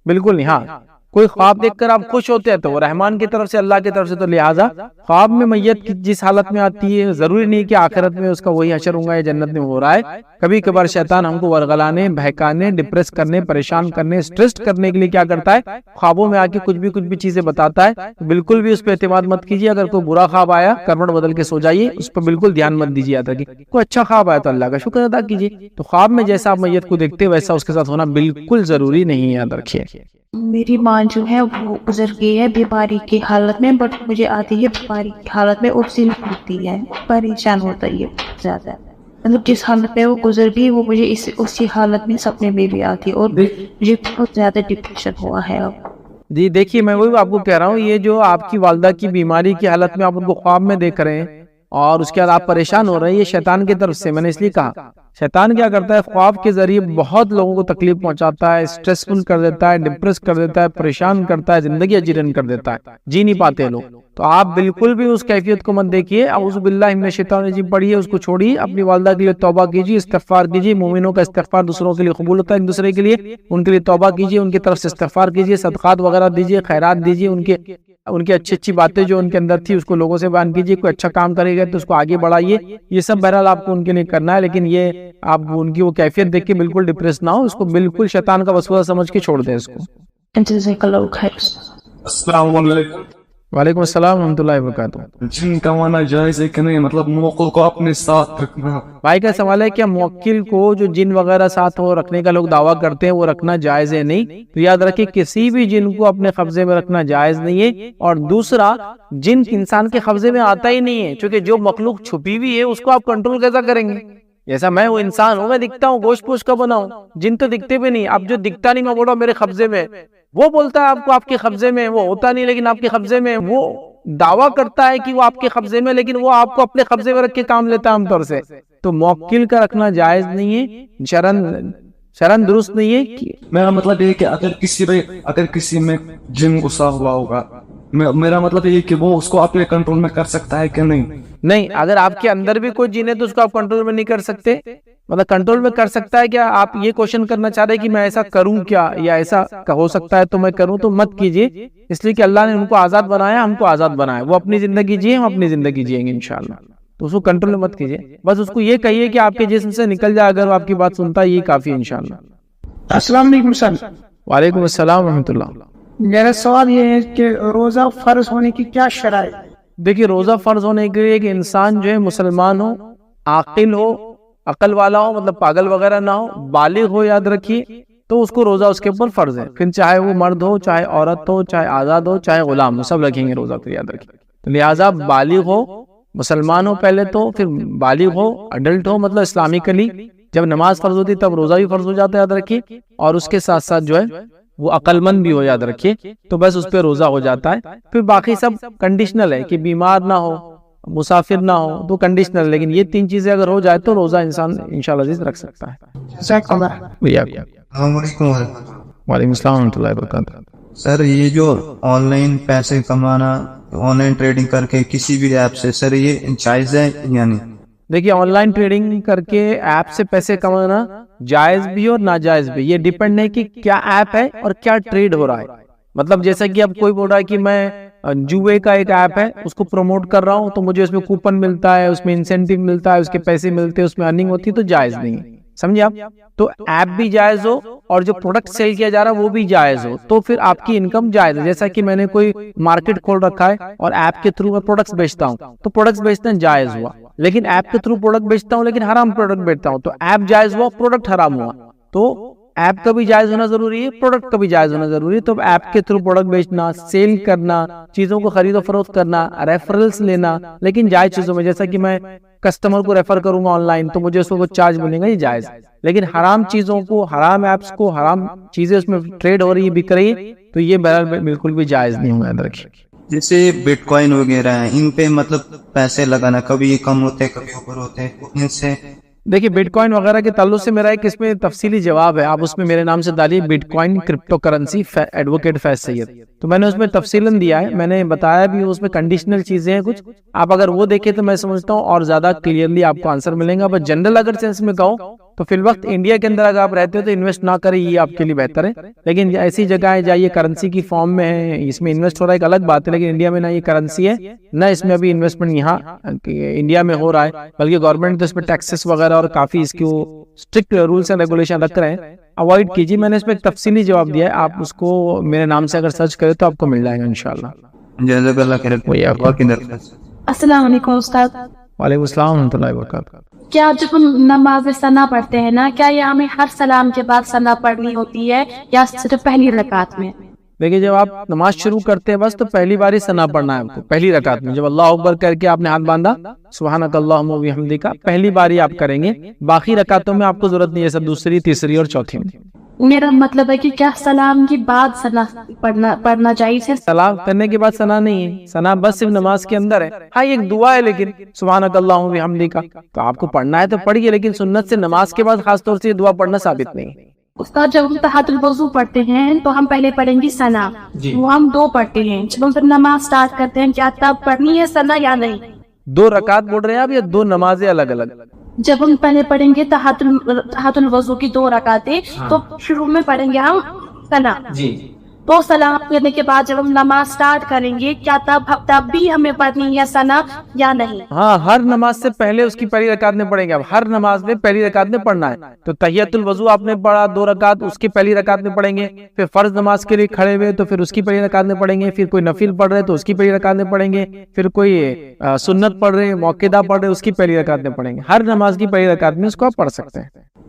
بالکل نہیں. ہاں کوئی خواب دیکھ کر آپ خوش ہوتے ہیں تو وہ رحمان کی طرف سے، اللہ کی طرف سے. تو لہٰذا خواب میں میت جس حالت میں آتی ہے ضروری نہیں کہ آخرت میں اس کا وہی حشر ہوگا یا جنت میں ہو رہا ہے. کبھی کبھار شیطان ہم کو ورغلانے، بہکانے، ڈپریس کرنے، پریشان کرنے، سٹریس کرنے کے لیے کیا کرتا ہے، خوابوں میں آ کے کچھ بھی چیزیں بتاتا ہے. بالکل بھی اس پہ اعتماد مت کیجیے. اگر کوئی برا خواب آیا کروٹ بدل کے سو جائیے، اس پہ بالکل دھیان مت دیجیے. آتا کہ کوئی اچھا خواب آیا تو اللہ کا شکر ادا کیجیے. تو خواب میں جیسا آپ میت کو دیکھتے ویسا اس کے ساتھ ہونا بالکل ضروری نہیں، یاد رکھیے. میری ماں جو ہے وہ گزر گئی ہے بیماری کی حالت میں، بٹ مجھے آتی ہے بیماری کی حالت میں اور صرف ہوتی ہے، پریشان ہوتا ہے زیادہ. مطلب جس حالت میں وہ گزر گئی وہ مجھے اسی حالت میں سپنے میں بھی آتی ہے اور مجھے بہت زیادہ ڈپریشن ہوا ہے اب. جی دیکھیے میں وہی آپ کو کہہ رہا ہوں، یہ جو آپ کی والدہ کی بیماری کی حالت میں آپ ان کو خواب میں دیکھ رہے ہیں اور اس کے بعد آپ پریشان ہو رہے ہیں، یہ شیطان کی طرف سے. میں نے اس لیے کہا شیطان کیا کرتا ہے، خواب کے ذریعے بہت لوگوں کو تکلیف پہنچاتا ہے، اسٹریسفل کر دیتا ہے، ڈپریس کر دیتا ہے، پریشان کرتا ہے، زندگی اجیرن کر دیتا ہے، جی نہیں پاتے لوگ. تو آپ بالکل بھی اس کیفیت کو مت دیکھیے. اعوذ باللہ من الشیطان الرجیم پڑھیے، اس کو چھوڑیے، اپنی والدہ کے لیے توبہ کیجیے، استغفار کیجیے. مومنوں کا استغفار دوسروں کے لیے قبول ہوتا ہے، ایک دوسرے کے لیے. ان کے لیے توبہ کیجیے، ان کی طرف سے استغفار کیجیے، صدقات وغیرہ دیجیے، خیرات دیجیے. ان کی اچھی باتیں جو ان کے اندر تھی اس کو لوگوں سے بیان کیجیے. کوئی اچھا کام کرے گا تو اس کو آگے بڑھائیے. یہ سب بہرحال آپ کو ان کے لیے کرنا ہے، لیکن یہ آپ ان کی وہ کیفیت دیکھ کے بالکل ڈپریس نہ ہو. اس کو بالکل شیطان کا وسوسہ سمجھ کے چھوڑ دیں اس کو. جزاک اللہ خیر. السلام علیکم. وعلیکم السلام ورحمۃ اللہ وبرکاتہ. جن کمانا جائز ہے کہ نہیں، مطلب موقع کو اپنے ساتھ رکھنا؟ بھائی کا سوال ہے کیا موکل کو جو جن وغیرہ ساتھ ہو رکھنے کا لوگ دعویٰ کرتے ہیں وہ رکھنا جائز ہے؟ نہیں. تو یاد رکھیں کسی بھی جن کو اپنے قبضے میں رکھنا جائز نہیں ہے. اور دوسرا جن انسان کے قبضے میں آتا ہی نہیں ہے، چونکہ جو مخلوق چھپی ہوئی ہے اس کو آپ کنٹرول کیسا کریں گے؟ جیسا میں وہ انسان ہوں، میں دکھتا ہوں، گوشت پوش کا بنا ہوں، جن تو دکھتے بھی نہیں. اب جو دکھتا نہیں میں بول رہا ہوں میرے قبضے میں، وہ بولتا ہے آپ کو آپ کے قبضے میں، وہ ہوتا نہیں لیکن آپ کے قبضے میں. وہ دعویٰ کرتا ہے کہ وہ آپ کے قبضے میں، لیکن وہ آپ کو اپنے قبضے میں رکھ کے کام لیتا ہے عام طور سے. تو موکل کا رکھنا جائز نہیں ہے، شرن درست نہیں ہے. میرا مطلب یہ ہے کہ اگر کسی میں جن غصہ ہوا ہوگا، میرا مطلب یہ ہے کہ وہ اس کو اپنے کنٹرول میں کر سکتا ہے کہ نہیں. اگر آپ کے اندر بھی کوئی جن ہے تو اس کو آپ کنٹرول میں نہیں کر سکتے. مطلب کنٹرول میں کر سکتا ہے کیا؟ آپ یہ کوشچن کرنا چاہ رہے کہ میں ایسا کروں کیا، یا ایسا ہو سکتا ہے تو میں کروں، تو مت کیجئے، اس لیے کہ اللہ نے ان کو آزاد بنایا، ہم کو آزاد بنایا. وہ اپنی زندگی جیے، ہم اپنی زندگی جیئیں گے انشاءاللہ. تو اس کو کنٹرول میں مت کیجئے، بس اس کو یہ کہیے کہ آپ کے جسم سے نکل جائے، اگر وہ آپ کی بات سنتا ہے یہ کافی انشاءاللہ. السلام علیکم سر. وعلیکم السلام ورحمۃ اللہ. میرا سوال یہ ہے کہ روزہ فرض ہونے کی کیا شرائط؟ دیکھیے روزہ فرض ہونے کے لیے کہ انسان جو ہے مسلمان ہو، عاقل ہو، عقل والا ہو، مطلب پاگل وغیرہ نہ ہو، بالغ ہو، یاد رکھیے، تو اس کو روزہ اس کے اوپر فرض ہے. پھر چاہے وہ مرد ہو، چاہے عورت ہو، چاہے آزاد ہو، چاہے غلام ہو، سب رکھیں گے روزہ. پھر یاد رکھیے، تو لہٰذا بالغ ہو، مسلمان ہو پہلے تو، پھر بالغ ہو، اڈلٹ ہو، مطلب اسلامکلی جب نماز فرض ہوتی تب روزہ بھی فرض ہو جاتا ہے، یاد رکھیے. اور اس کے ساتھ ساتھ جو ہے وہ عقل مند بھی ہو، یاد رکھیے، تو بس اس پہ روزہ ہو جاتا ہے. پھر باقی سب کنڈیشنل ہے کہ بیمار نہ ہو، مسافر نہ ہو، تو کنڈیشنل. لیکن یہ تین چیزیں اگر ہو جائے تو روزہ انسان انشاءاللہ عزیز رکھ سکتا ہے. السلام علیکم وعلیکم السلام ورحمۃ اللہ وبرکاتہ. سر یہ جو آن لائن پیسے کمانا، آن لائن ٹریڈنگ کر کے کسی بھی ایپ سے، سر یہ جائز ہے یا نہیں؟ دیکھیے آن لائن ٹریڈنگ کر کے ایپ سے پیسے کمانا جائز بھی اور ناجائز بھی. یہ ڈیپینڈ ہے کہ کیا ایپ ہے اور کیا ٹریڈ ہو رہا ہے. مطلب جیسا کہ اب کوئی بول رہا ہے کہ میں جوئے کا ایک ایپ ہے اس کو پروموٹ کر رہا ہوں، تو مجھے اس میں کوپن ملتا ہے، اس میں انسینٹیو ملتا ہے، اس کے پیسے ملتے ہیں، اس میں ارننگ ہوتی ہے، تو جائز نہیں ہے. سمجھے آپ؟ تو ایپ بھی جائز ہو اور جو پروڈکٹ سیل کیا جا رہا ہے وہ بھی جائز ہو، تو پھر آپ کی انکم جائز ہے. جیسا کہ میں نے کوئی مارکیٹ کھول رکھا ہے اور ایپ کے تھرو میں پروڈکٹس بیچتا ہوں، تو پروڈکٹس بیچنا جائز ہوا. لیکن ایپ کے تھرو پروڈکٹ بیچتا ہوں لیکن حرام پروڈکٹ بیچتا ہوں، تو ایپ جائز ہوا، پروڈکٹ حرام ہوا. تو ایپ کا بھی جائز ہونا ضروری ہے، پروڈکٹ کا بھی جائز ہونا ضروری ہے. تو ایپ کے تھرو پروڈکٹ بیچنا، سیل کرنا، چیزوں کو خرید و فروخت کرنا، ریفرلس لینا، لیکن جائز چیزوں میں، جیسا کہ میں کسٹمر کو ریفر کروں گا آن لائن تو مجھے اس کو کچھ چارج ملے گا، یہ جائز. لیکن حرام چیزوں کو، حرام ایپس کو، حرام چیزیں اس میں ٹریڈ ہو رہی ہے، بک رہی ہے، تو یہ بہرحال بالکل بھی جائز نہیں ہوگا. یاد رکھیے جیسے بٹ کوائن وغیرہ ہیں، ان پہ مطلب پیسے لگانا کبھی کم ہوتے کبھی اوپر ہوتے، ان سے دیکھیے بٹ کوائن وغیرہ کے تعلق سے میرا ایک اس میں تفصیلی جواب ہے، آپ اس میں میرے نام سے ڈالیے bitcoin crypto currency advocate Faiz Syed. تو میں نے اس میں تفصیلاً دیا ہے، میں نے بتایا بھی، اس میں کنڈیشنل چیزیں ہیں کچھ. آپ اگر وہ دیکھیں تو میں سمجھتا ہوں اور زیادہ کلیئرلی آپ کو آنسر ملیں گا. بس جنرل اگر سینس میں کہوں تو فی الوقت انڈیا کے اندر اگر آپ رہتے ہو تو انویسٹ نہ کریں، یہ آپ کے لیے بہتر ہے. لیکن ایسی جگہیں جائیے کرنسی کی فارم میں ہے، اس میں انویسٹ ہو رہا ہے، ایک الگ بات ہے. لیکن انڈیا میں نہ یہ کرنسی ہے، نہ اس میں ابھی انویسٹمنٹ یہاں انڈیا میں ہو رہا ہے، بلکہ گورنمنٹ تو اس میں ٹیکسز وغیرہ اور کافی اس کی اسٹرکٹ رولس اینڈ ریگولیشن رکھ رہے ہیں. اوائڈ کیجیے. میں نے اس میں ایک تفصیلی جواب دیا ہے، آپ اس کو میرے نام سے اگر سرچ کریں تو آپ کو مل جائے گا انشاءاللہ. جزاک اللہ خیر. السلام علیکم استاد. وعلیکم السلام ورحمۃ اللہ وبرکاتہ. کیا جب ہم نماز ثنا پڑھتے ہیں نا، کیا یہ ہمیں ہر سلام کے بعد ثنا پڑھنی ہوتی ہے یا صرف پہلی رکعت میں؟ دیکھیے جب آپ نماز شروع کرتے ہیں بس تو پہلی بار ہی ثنا پڑھنا ہے آپ کو، پہلی رکعت میں. جب اللہ اکبر کر کے آپ نے ہاتھ باندھا، سبحانک اللہم و بحمدک، پہلی بار ہی آپ کریں گے. باقی رکعتوں میں آپ کو ضرورت نہیں ہے، سب دوسری، تیسری اور چوتھی میں. میرا مطلب ہے کہ کیا سلام کے بعد ثنا پڑھنا چاہیے؟ سلام کرنے کے بعد ثنا نہیں ہے، ثنا بس صرف نماز کے اندر ہے. ہاں یہ ایک دعا ہے، لیکن سبحانک اللہم و بحمدک تو آپ کو پڑھنا ہے تو پڑھیے، لیکن سنت سے نماز کے بعد خاص طور سے یہ دعا پڑھنا ثابت نہیں ہے. استاد جب ہم تحت الوضو پڑھتے ہیں تو ہم پہلے پڑھیں گے ثنا، وہ ہم 2 پڑھتے ہیں. جب ہم پھر نماز سٹارٹ کرتے ہیں کیا تب پڑھنی ہے ثنا یا نہیں؟ 2 رکعت بول رہے ہیں آپ یا 2 نمازیں الگ الگ؟ جب ہم پہلے پڑھیں گے تحت الوضو کی 2 رکعتیں تو شروع میں پڑھیں گے ہم ثنا، تو سلام کرنے کے بعد جب ہم نماز سٹارٹ کریں گے کیا تب بھی ہمیں پڑھنی ہے ثنا یا نہیں؟ ہاں ہر نماز سے پہلے اس کی پہلی رکعت میں پڑھیں گے. اب ہر نماز میں پہلی رکعت میں پڑھنا ہے. تو تحیۃ الوضو آپ نے پڑھا 2 رکعت، اس کی پہلی رکعت میں پڑھیں گے. پھر فرض نماز کے لیے کھڑے ہوئے تو پھر اس کی پہلی رکعت میں پڑھیں گے. پھر کوئی نفل پڑھ رہے تو اس کی پہلی رکعت میں پڑھیں گے. پھر کوئی سنت پڑھ رہے، موقعہ پڑھ رہے، اس کی پہلی رکعت میں پڑھیں گے. ہر نماز کی پہلی رکعت میں اس کو آپ پڑھ سکتے ہیں.